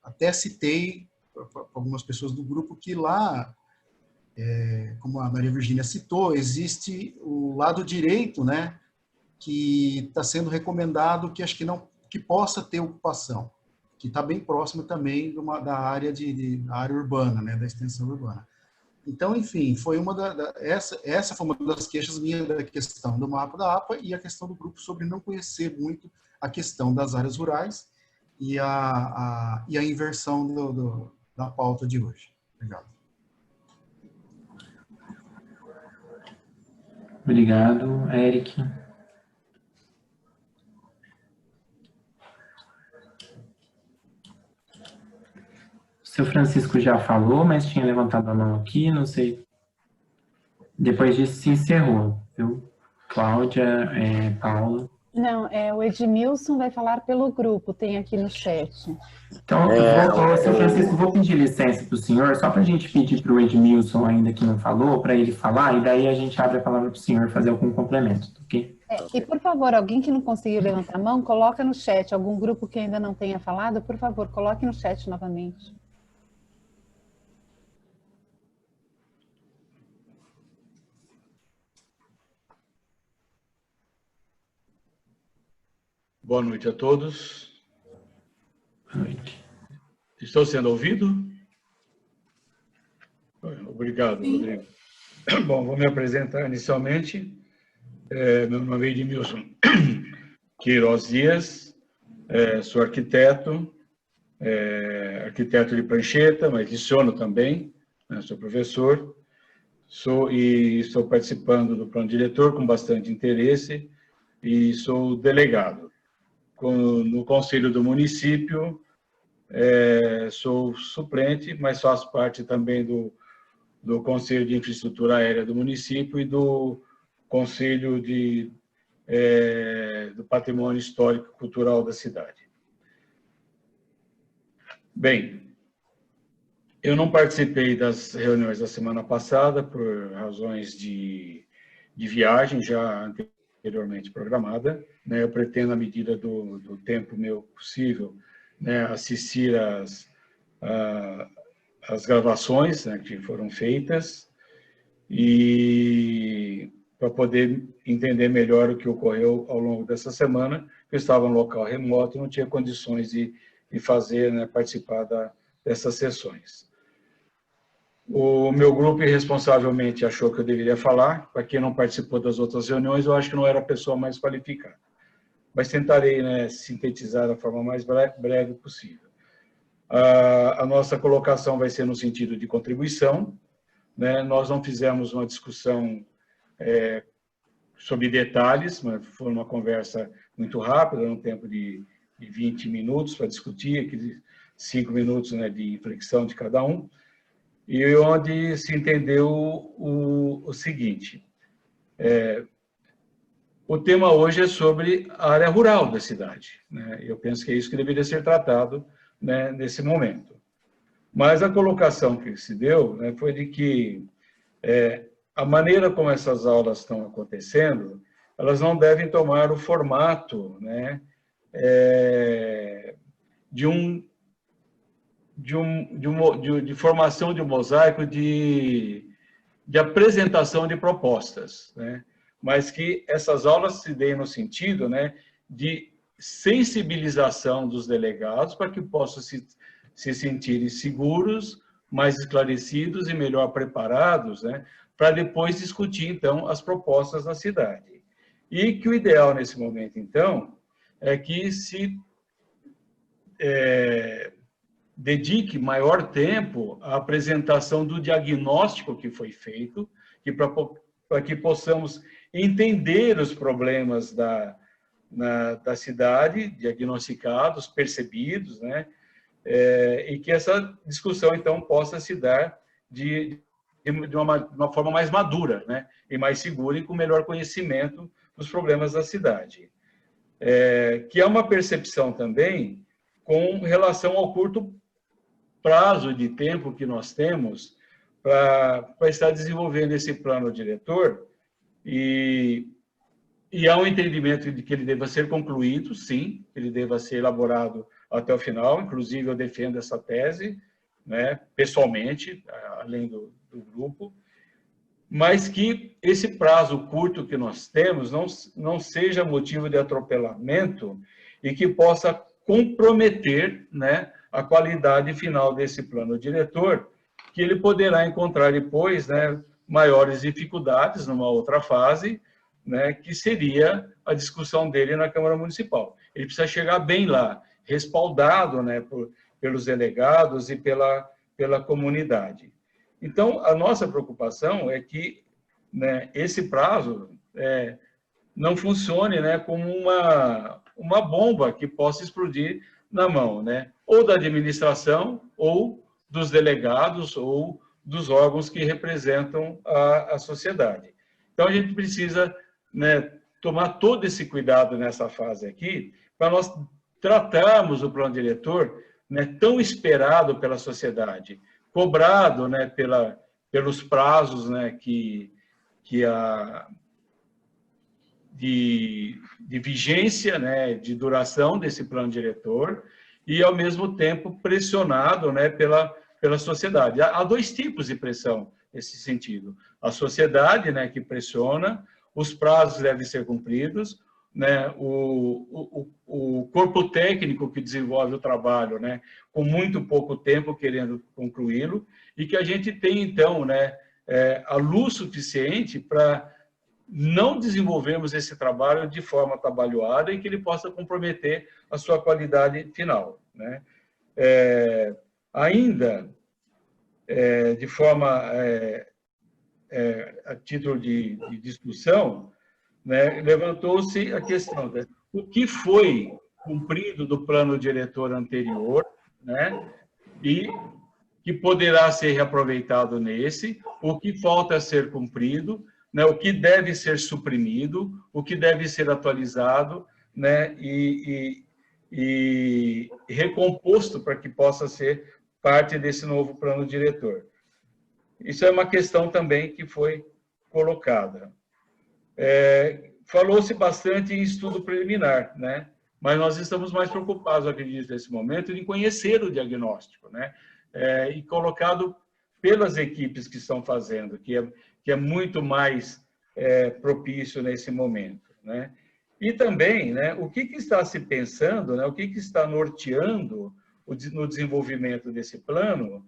até citei para algumas pessoas do grupo que lá, como a Maria Virgínia citou, existe o lado direito, né, que está sendo recomendado que acho que possa ter ocupação, que está bem próximo também da área da área urbana, né, da extensão urbana. Então, enfim, foi essa foi uma das queixas minhas da questão do mapa da APA e a questão do grupo sobre não conhecer muito a questão das áreas rurais e a inversão da pauta de hoje. Obrigado. Obrigado, Eric. O seu Francisco já falou, mas tinha levantado a mão aqui, não sei. Depois disso se encerrou, viu? Cláudia, Paula. Não, o Edmilson vai falar pelo grupo, tem aqui no chat. Então, seu Francisco, vou pedir licença para o senhor, só para a gente pedir para o Edmilson, ainda que não falou, para ele falar, e daí a gente abre a palavra para o senhor fazer algum complemento, ok? E, por favor, alguém que não conseguiu levantar a mão, coloca no chat. Algum grupo que ainda não tenha falado, por favor, coloque no chat novamente. Boa noite a todos. Boa noite. Estou sendo ouvido? Obrigado, Rodrigo. Bom, vou me apresentar inicialmente. Meu nome é Edmilson Queiroz Dias, sou arquiteto, arquiteto de prancheta, mas leciono também, né, sou professor, e estou participando do plano diretor com bastante interesse e sou delegado. No Conselho do Município, sou suplente, mas faço parte também do Conselho de Infraestrutura Aérea do município e do Conselho do Patrimônio Histórico e Cultural da cidade. Bem, eu não participei das reuniões da semana passada por razões de viagem já anteriormente programada, né? Eu pretendo, na medida do tempo meu possível, né, assistir as gravações, né, que foram feitas e para poder entender melhor o que ocorreu ao longo dessa semana. Eu estava no local remoto e não tinha condições de fazer, né, participar dessas sessões. O meu grupo irresponsavelmente achou que eu deveria falar. Para quem não participou das outras reuniões, eu acho que não era a pessoa mais qualificada. Mas tentarei, né, sintetizar da forma mais breve possível. A nossa colocação vai ser no sentido de contribuição, né? Nós não fizemos uma discussão sobre detalhes, mas foi uma conversa muito rápida, num tempo de 20 minutos para discutir, aqueles 5 minutos, né, de inflexão de cada um. E onde se entendeu o seguinte: o tema hoje é sobre a área rural da cidade, né? Eu penso que é isso que deveria ser tratado, né, nesse momento. Mas a colocação que se deu, né, foi de que a maneira como essas aulas estão acontecendo, elas não devem tomar o formato, né, de formação de um mosaico de apresentação de propostas, né? Mas que essas aulas se deem no sentido, né, de sensibilização dos delegados para que possam se sentirem seguros, mais esclarecidos e melhor preparados, né, para depois discutir, então, as propostas da cidade. E que o ideal nesse momento, então, é que se dedique maior tempo à apresentação do diagnóstico que foi feito, para que possamos entender os problemas da cidade, diagnosticados, percebidos, né? E que essa discussão, então, possa se dar de uma forma mais madura, né? E mais segura e com melhor conhecimento dos problemas da cidade. Que é uma percepção também com relação ao curto prazo de tempo que nós temos para estar desenvolvendo esse plano diretor, e há um entendimento de que ele deva ser concluído, sim, ele deva ser elaborado até o final, inclusive eu defendo essa tese, né, pessoalmente, além do grupo, mas que esse prazo curto que nós temos não seja motivo de atropelamento e que possa comprometer, né, a qualidade final desse plano diretor, que ele poderá encontrar depois, né, maiores dificuldades numa outra fase, né, que seria a discussão dele na Câmara Municipal. Ele precisa chegar bem lá, respaldado, né, pelos delegados e pela comunidade. Então, a nossa preocupação é que, né, esse prazo não funcione, né, como uma bomba que possa explodir na mão, né, ou da administração, ou dos delegados, ou dos órgãos que representam a sociedade. Então, a gente precisa, né, tomar todo esse cuidado nessa fase aqui, para nós tratarmos o plano diretor, né, tão esperado pela sociedade, cobrado, né, pelos prazos, né, de vigência, né, de duração desse plano diretor, e, ao mesmo tempo, pressionado, né, pela sociedade. Há dois tipos de pressão nesse sentido. A sociedade, né, que pressiona, os prazos devem ser cumpridos, né, o corpo técnico que desenvolve o trabalho, né, com muito pouco tempo querendo concluí-lo, e que a gente tem, então, né, a luz suficiente para não desenvolvermos esse trabalho de forma atabalhoada e que ele possa comprometer a sua qualidade final, né. Ainda, de forma, a título de discussão, né, levantou-se a questão de o que foi cumprido do plano diretor anterior, né, e que poderá ser reaproveitado nesse, o que falta ser cumprido, né, o que deve ser suprimido, o que deve ser atualizado, né, e recomposto para que possa ser parte desse novo plano diretor. Isso é uma questão também que foi colocada. Falou-se bastante em estudo preliminar, né? Mas nós estamos mais preocupados, acredito, nesse momento, em conhecer o diagnóstico, né? E colocado pelas equipes que estão fazendo, que é muito mais propício nesse momento, né? E também, né, o que está se pensando, né, o que está norteando no desenvolvimento desse plano,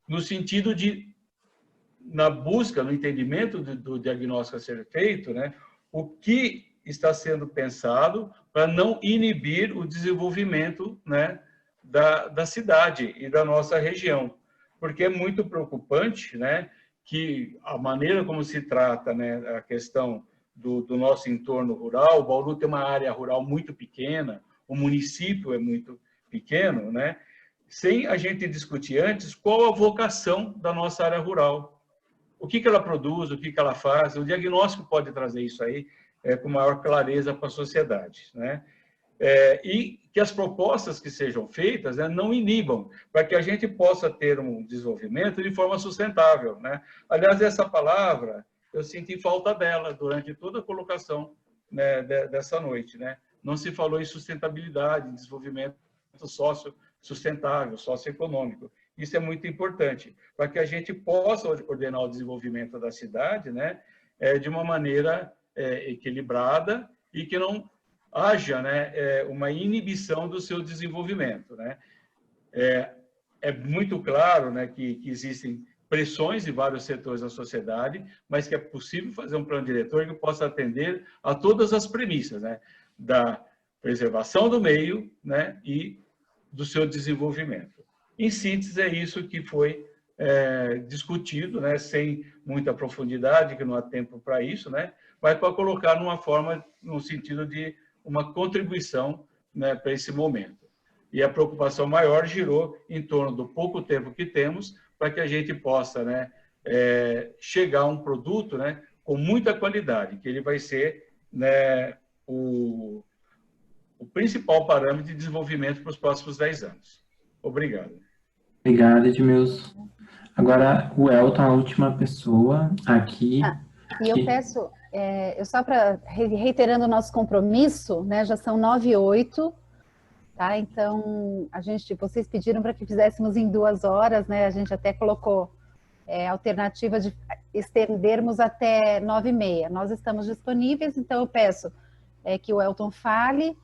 no sentido de, na busca, no entendimento do diagnóstico a ser feito, né, o que está sendo pensado para não inibir o desenvolvimento, né, da cidade e da nossa região. Porque é muito preocupante, né, que a maneira como se trata, né, a questão do nosso entorno rural. O Bauru tem uma área rural muito pequena, o município é muito pequeno, né, sem a gente discutir antes qual a vocação da nossa área rural. O que ela produz, o que ela faz, o diagnóstico pode trazer isso aí com maior clareza para a sociedade, né? E que as propostas que sejam feitas, né, não inibam, para que a gente possa ter um desenvolvimento de forma sustentável, né? Aliás, essa palavra, eu senti falta dela durante toda a colocação, né, dessa noite, né? Não se falou em sustentabilidade, em desenvolvimento sustentável, socioeconômico. Isso é muito importante, para que a gente possa ordenar o desenvolvimento da cidade, né, de uma maneira equilibrada e que não haja, né, uma inibição do seu desenvolvimento, né. É muito claro, né, que existem pressões em vários setores da sociedade, mas que é possível fazer um plano diretor que possa atender a todas as premissas, né, da preservação do meio, né, e do seu desenvolvimento. Em síntese, é isso que foi discutido, né, sem muita profundidade, que não há tempo para isso, né, mas para colocar numa forma, no sentido de uma contribuição, né, para esse momento. E a preocupação maior girou em torno do pouco tempo que temos para que a gente possa, né, chegar a um produto, né, com muita qualidade, que ele vai ser, né, o principal parâmetro de desenvolvimento para os próximos 10 anos. Obrigado. Obrigado, Edmilson. Agora, o Elton, a última pessoa aqui. E eu peço, eu só para, reiterando o nosso compromisso, né, já são 9h08, tá? Então, vocês pediram para que fizéssemos em 2 horas, né? A gente até colocou a alternativa de estendermos até 9h30. Nós estamos disponíveis, então eu peço que o Elton fale.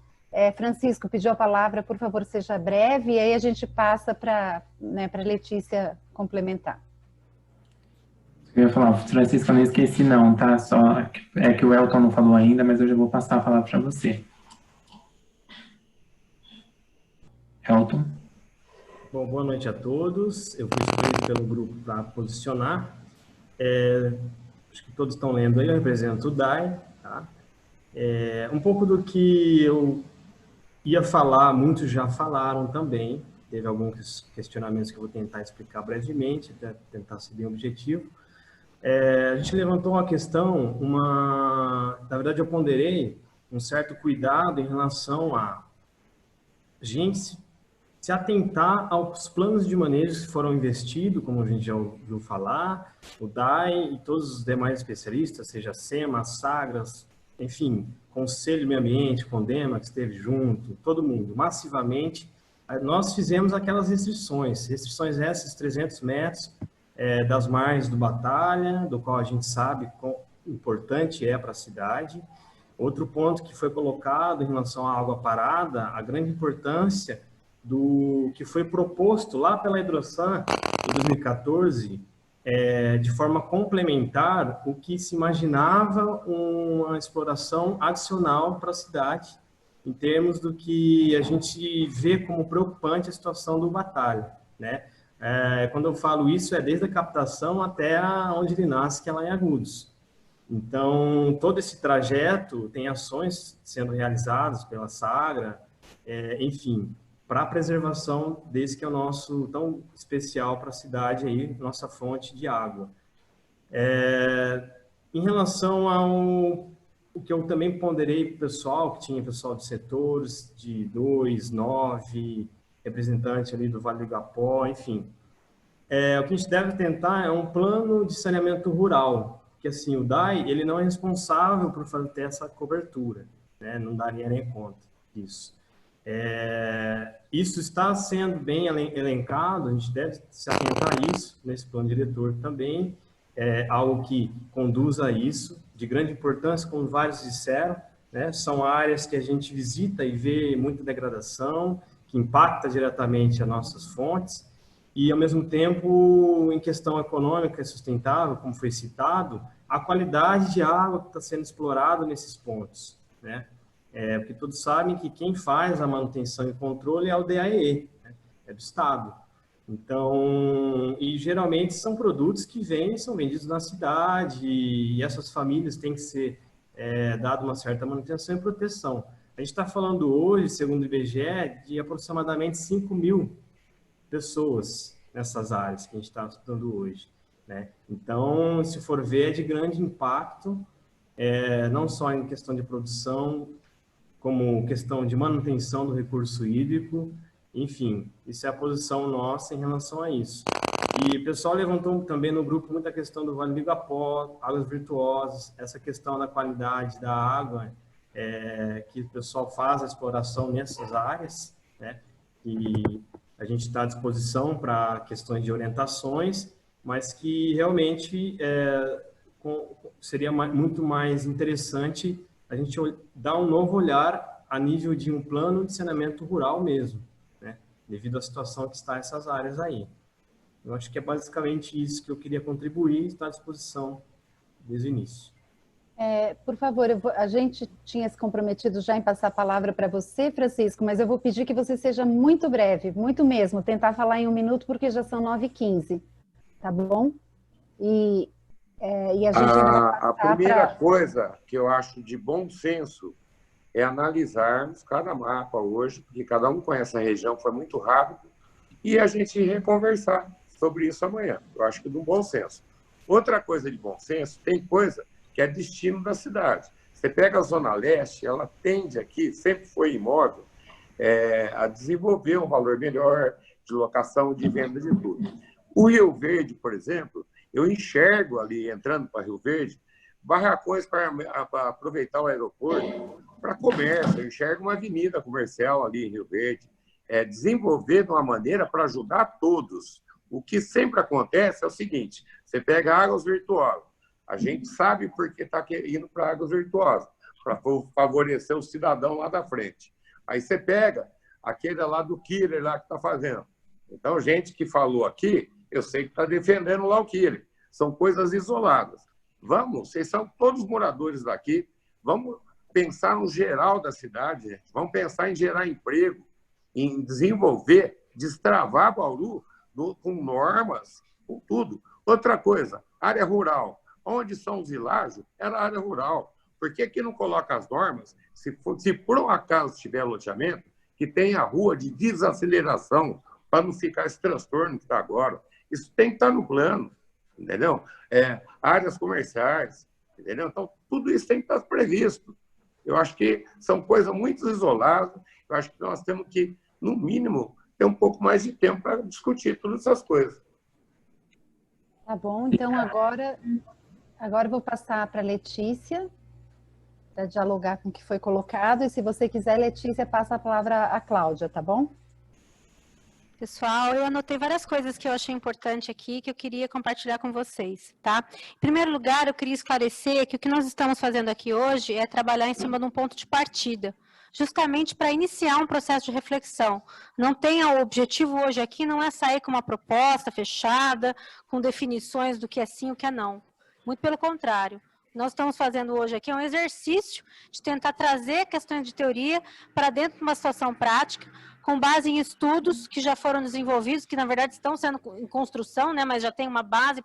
Francisco pediu a palavra, por favor, seja breve, e aí a gente passa para a Letícia complementar. Eu ia falar, Francisco, eu não esqueci não, tá? Só que o Elton não falou ainda, mas eu já vou passar a palavra para você. Elton? Bom, boa noite a todos. Eu fui escolhido pelo grupo para posicionar. Acho que todos estão lendo aí, eu represento o DAI. Tá? Um pouco do que eu ia falar, muitos já falaram também. Teve alguns questionamentos que eu vou tentar explicar brevemente, até tentar ser bem objetivo. A gente levantou uma questão, na verdade eu ponderei um certo cuidado em relação a gente se atentar aos planos de manejo que foram investidos, como a gente já ouviu falar, o DAI e todos os demais especialistas, seja SEMA, Sagras, enfim, Conselho de Meio Ambiente, CONDEMA, que esteve junto, todo mundo, massivamente, nós fizemos aquelas restrições essas, 300 metros, das margens do Batalha, do qual a gente sabe quão importante é para a cidade. Outro ponto que foi colocado em relação à água parada, a grande importância do que foi proposto lá pela Hidrosan em 2014, de forma complementar, o que se imaginava uma exploração adicional para a cidade, em termos do que a gente vê como preocupante a situação do Batalha, né? Quando eu falo isso, desde a captação até onde ele nasce, que é lá em Agudos. Então, todo esse trajeto tem ações sendo realizadas pela Sagra, enfim, para a preservação desse que é o nosso tão especial para a cidade aí, nossa fonte de água. Em relação o que eu também ponderei para o pessoal, que tinha pessoal de setores, de 2, 9, representante ali do Vale do Igapó, enfim. O que a gente deve tentar é um plano de saneamento rural, que assim, o DAI, ele não é responsável por ter essa cobertura, né? Não daria nem conta disso. Isso está sendo bem elencado, a gente deve se atentar a isso nesse plano diretor também, algo que conduz a isso, de grande importância, como vários disseram, né? São áreas que a gente visita e vê muita degradação, que impacta diretamente as nossas fontes, e, ao mesmo tempo, em questão econômica e sustentável, como foi citado, a qualidade de água que está sendo explorada nesses pontos, né? Porque todos sabem que quem faz a manutenção e controle é o DAE, né? É do Estado. Então, e geralmente são produtos que são vendidos na cidade, e essas famílias têm que ser dado uma certa manutenção e proteção. A gente está falando hoje, segundo o IBGE, de aproximadamente 5.000 pessoas nessas áreas que a gente está estudando hoje, né? Então, se for ver, é de grande impacto, não só em questão de produção, como questão de manutenção do recurso hídrico, enfim, isso é a posição nossa em relação a isso. E o pessoal levantou também no grupo muita questão do Vale do Igapó, águas virtuosas, essa questão da qualidade da água, que o pessoal faz a exploração nessas áreas, né? E a gente está à disposição para questões de orientações, mas que realmente seria muito mais interessante a gente dar um novo olhar a nível de um plano de saneamento rural mesmo, né? Devido à situação que está essas áreas aí. Eu acho que é basicamente isso que eu queria contribuir e está à disposição desde o início. Por favor, a gente tinha se comprometido já em passar a palavra para você, Francisco, mas eu vou pedir que você seja muito breve, muito mesmo, tentar falar em 1 minuto, porque já são 9h15, tá bom? E a gente a primeira coisa que eu acho de bom senso é analisarmos cada mapa hoje, porque cada um conhece a região, foi muito rápido, e a gente reconversar sobre isso amanhã. Eu acho que de um bom senso. Outra coisa de bom senso, tem coisa que é destino da cidade. Você pega a Zona Leste, ela tende aqui, sempre foi imóvel, a desenvolver um valor melhor de locação, de venda de tudo. O Rio Verde, por exemplo, eu enxergo ali, entrando para Rio Verde, barracões para aproveitar o aeroporto, para comércio, eu enxergo uma avenida comercial ali em Rio Verde, desenvolver de uma maneira para ajudar todos. O que sempre acontece é o seguinte, você pega águas virtuosas, a gente sabe por que está indo para águas virtuosas, para favorecer o cidadão lá da frente. Aí você pega aquele lá do Killer lá que está fazendo. Então, gente que falou aqui, eu sei que está defendendo lá o Killer. São coisas isoladas. Vamos, vocês são todos moradores daqui, vamos pensar no geral da cidade, gente. Vamos pensar em gerar emprego, em desenvolver, destravar Bauru com normas, com tudo. Outra coisa, área rural. Onde são os vilares, era área rural. Por que que não coloca as normas? Se por um acaso tiver loteamento, que tenha rua de desaceleração, para não ficar esse transtorno que está agora. Isso tem que estar no plano, entendeu? Áreas comerciais, entendeu? Então, tudo isso tem que estar previsto. Eu acho que são coisas muito isoladas. Eu acho que nós temos que, no mínimo, ter um pouco mais de tempo para discutir todas essas coisas. Tá bom, então agora eu vou passar para a Letícia, para dialogar com o que foi colocado. E se você quiser, Letícia, passa a palavra à Cláudia, tá bom? Pessoal, eu anotei várias coisas que eu achei importante aqui, que eu queria compartilhar com vocês, tá? Em primeiro lugar, eu queria esclarecer que o que nós estamos fazendo aqui hoje é trabalhar em cima de um ponto de partida, justamente para iniciar um processo de reflexão. Não tem o objetivo hoje aqui, não é sair com uma proposta fechada, com definições do que é sim e o que é não. Muito pelo contrário. Nós estamos fazendo hoje aqui um exercício de tentar trazer questões de teoria para dentro de uma situação prática, com base em estudos que já foram desenvolvidos, que na verdade estão sendo em construção, né, mas já tem uma base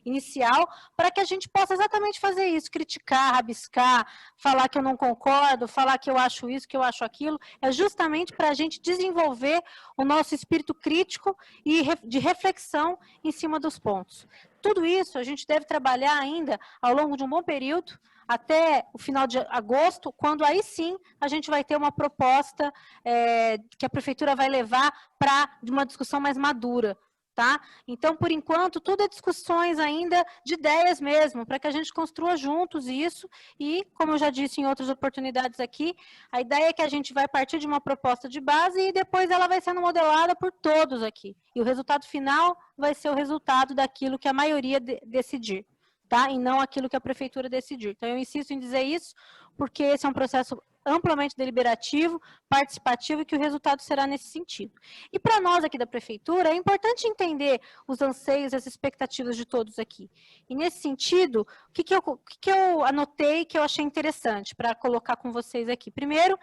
inicial, para que a gente possa exatamente fazer isso, criticar, rabiscar, falar que eu não concordo, falar que eu acho isso, que eu acho aquilo, é justamente para a gente desenvolver o nosso espírito crítico e de reflexão em cima dos pontos. Tudo isso a gente deve trabalhar ainda ao longo de um bom período, até o final de agosto, quando aí sim a gente vai ter uma proposta que a prefeitura vai levar para uma discussão mais madura. Tá? Então, por enquanto, tudo é discussões ainda de ideias mesmo, para que a gente construa juntos isso e, como eu já disse em outras oportunidades aqui, a ideia é que a gente vai partir de uma proposta de base e depois ela vai sendo modelada por todos aqui. E o resultado final vai ser o resultado daquilo que a maioria decidir, tá? E não aquilo que a prefeitura decidir. Então, eu insisto em dizer isso, porque esse é um processo amplamente deliberativo, participativo, e que o resultado será nesse sentido. E para nós aqui da prefeitura, é importante entender os anseios, as expectativas de todos aqui. E nesse sentido, o que eu anotei que eu achei interessante para colocar com vocês aqui? Primeiro,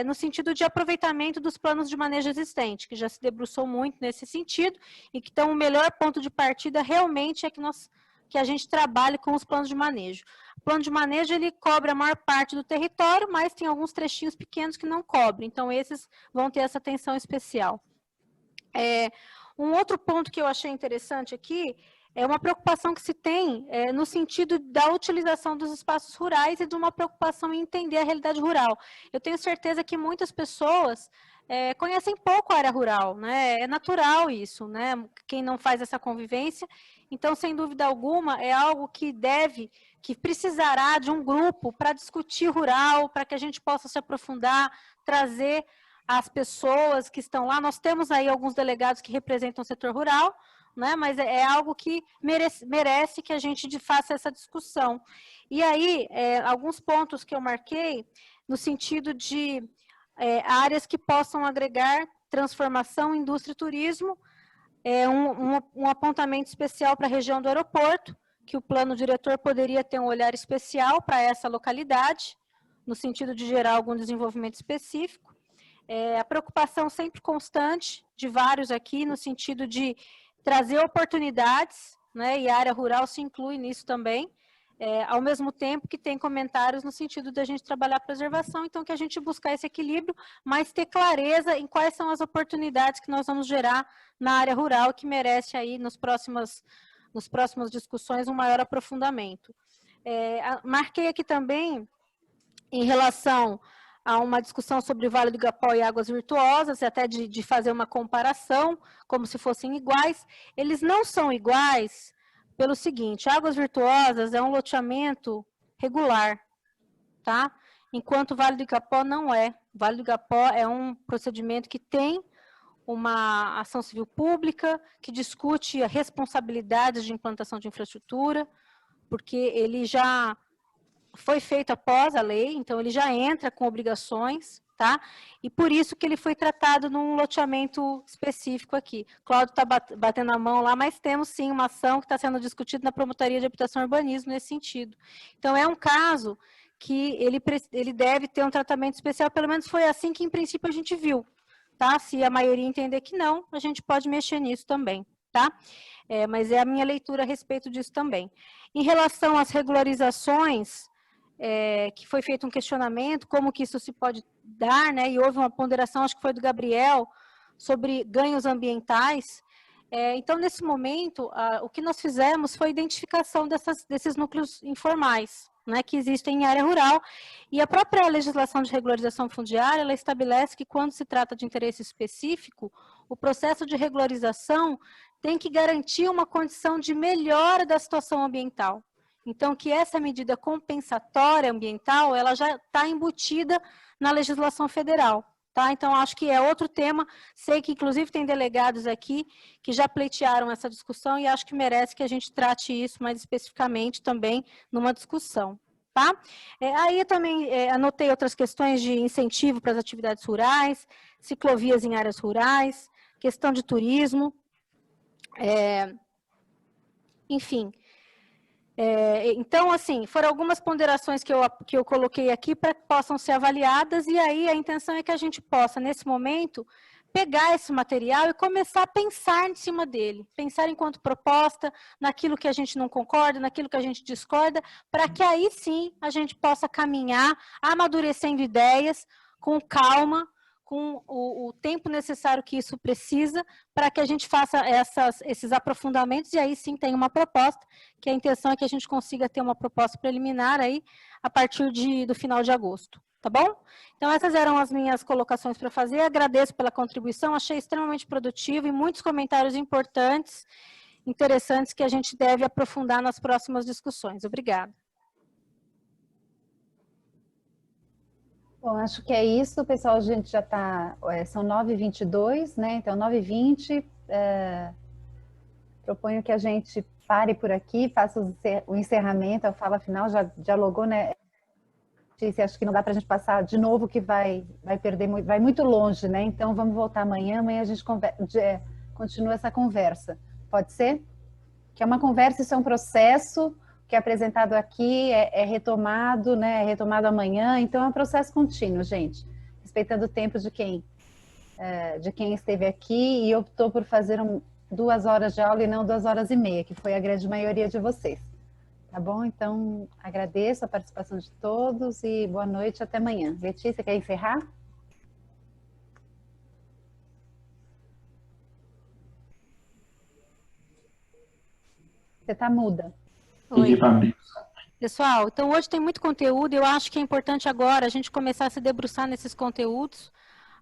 no sentido de aproveitamento dos planos de manejo existente, que já se debruçou muito nesse sentido, e que então o melhor ponto de partida realmente é que a gente trabalhe com os planos de manejo. O plano de manejo, ele cobre a maior parte do território, mas tem alguns trechinhos pequenos que não cobrem, então esses vão ter essa atenção especial. Um outro ponto que eu achei interessante aqui é uma preocupação que se tem no sentido da utilização dos espaços rurais e de uma preocupação em entender a realidade rural. Eu tenho certeza que muitas pessoas conhecem pouco a área rural, né? É natural isso, né? Quem não faz essa convivência. Então, sem dúvida alguma, é algo que precisará de um grupo para discutir rural, para que a gente possa se aprofundar, trazer as pessoas que estão lá. Nós temos aí alguns delegados que representam o setor rural, né? Mas é algo que merece que a gente faça essa discussão. E aí, alguns pontos que eu marquei, no sentido de áreas que possam agregar transformação, indústria e turismo, um apontamento especial para a região do aeroporto, que o plano diretor poderia ter um olhar especial para essa localidade, no sentido de gerar algum desenvolvimento específico. A preocupação sempre constante de vários aqui, no sentido de trazer oportunidades, né, e a área rural se inclui nisso também, ao mesmo tempo que tem comentários no sentido da gente trabalhar a preservação, então que a gente buscar esse equilíbrio, mas ter clareza em quais são as oportunidades que nós vamos gerar na área rural, que merece aí nas próximas discussões um maior aprofundamento. Marquei aqui também, em relação a uma discussão sobre o Vale do Igapó e águas virtuosas, até de fazer uma comparação, como se fossem iguais. Eles não são iguais pelo seguinte: Águas Virtuosas é um loteamento regular, tá? enquanto o Vale do Igapó não é. O Vale do Igapó é um procedimento que tem uma ação civil pública, que discute a responsabilidade de implantação de infraestrutura, porque ele já foi feito após a lei, então ele já entra com obrigações, tá? E por isso que ele foi tratado num loteamento específico aqui. Cláudio está batendo a mão lá, mas temos sim uma ação que está sendo discutida na Promotoria de Habitação e Urbanismo nesse sentido. Então é um caso que ele deve ter um tratamento especial, pelo menos foi assim que em princípio a gente viu, tá? Se a maioria entender que não, a gente pode mexer nisso também, tá? Mas é a minha leitura a respeito disso também. Em relação às regularizações, que foi feito um questionamento, como que isso se pode dar, né? E houve uma ponderação, acho que foi do Gabriel, sobre ganhos ambientais. Então, nesse momento, o que nós fizemos foi a identificação desses núcleos informais, né, que existem em área rural, e a própria legislação de regularização fundiária, ela estabelece que quando se trata de interesse específico, o processo de regularização tem que garantir uma condição de melhora da situação ambiental. Então, que essa medida compensatória ambiental, ela já está embutida na legislação federal, tá? Então, acho que é outro tema, sei que inclusive tem delegados aqui que já pleitearam essa discussão e acho que merece que a gente trate isso mais especificamente também numa discussão, tá? Aí eu também anotei outras questões de incentivo para as atividades rurais, ciclovias em áreas rurais, questão de turismo, enfim. Então, assim, foram algumas ponderações que eu coloquei aqui para que possam ser avaliadas, e aí a intenção é que a gente possa, nesse momento, pegar esse material e começar a pensar em cima dele, pensar enquanto proposta, naquilo que a gente não concorda, naquilo que a gente discorda, para que aí sim a gente possa caminhar, amadurecendo ideias, com calma, com o tempo necessário que isso precisa, para que a gente faça esses aprofundamentos, e aí sim tem uma proposta, que a intenção é que a gente consiga ter uma proposta preliminar aí, a partir do final de agosto, tá bom? Então, essas eram as minhas colocações para fazer, agradeço pela contribuição, achei extremamente produtivo, e muitos comentários importantes, interessantes, que a gente deve aprofundar nas próximas discussões. Obrigada. Bom, acho que é isso, pessoal, a gente já está, são 9h22, né, então 9h20, proponho que a gente pare por aqui, faça o encerramento, a fala final, já dialogou, né, acho que não dá para a gente passar de novo, que vai perder, vai muito longe, né, então vamos voltar amanhã a gente continua essa conversa, pode ser? Que é uma conversa, isso é um processo, que é apresentado aqui, é retomado, né? É retomado amanhã, então é um processo contínuo, gente. Respeitando o tempo de quem esteve aqui, e optou por fazer 2 horas de aula e não 2h30, que foi a grande maioria de vocês. Tá bom? Então, agradeço a participação de todos e boa noite, até amanhã. Letícia, quer encerrar? Você está muda. Oi. Pessoal, então hoje tem muito conteúdo, eu acho que é importante agora a gente começar a se debruçar nesses conteúdos.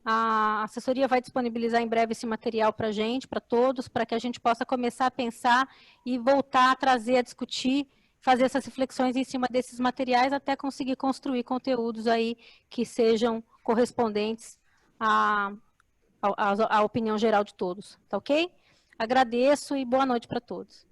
A assessoria vai disponibilizar em breve esse material para a gente, para todos, para que a gente possa começar a pensar e voltar a trazer, a discutir, fazer essas reflexões em cima desses materiais, até conseguir construir conteúdos aí que sejam correspondentes à opinião geral de todos, tá ok? Agradeço e boa noite para todos.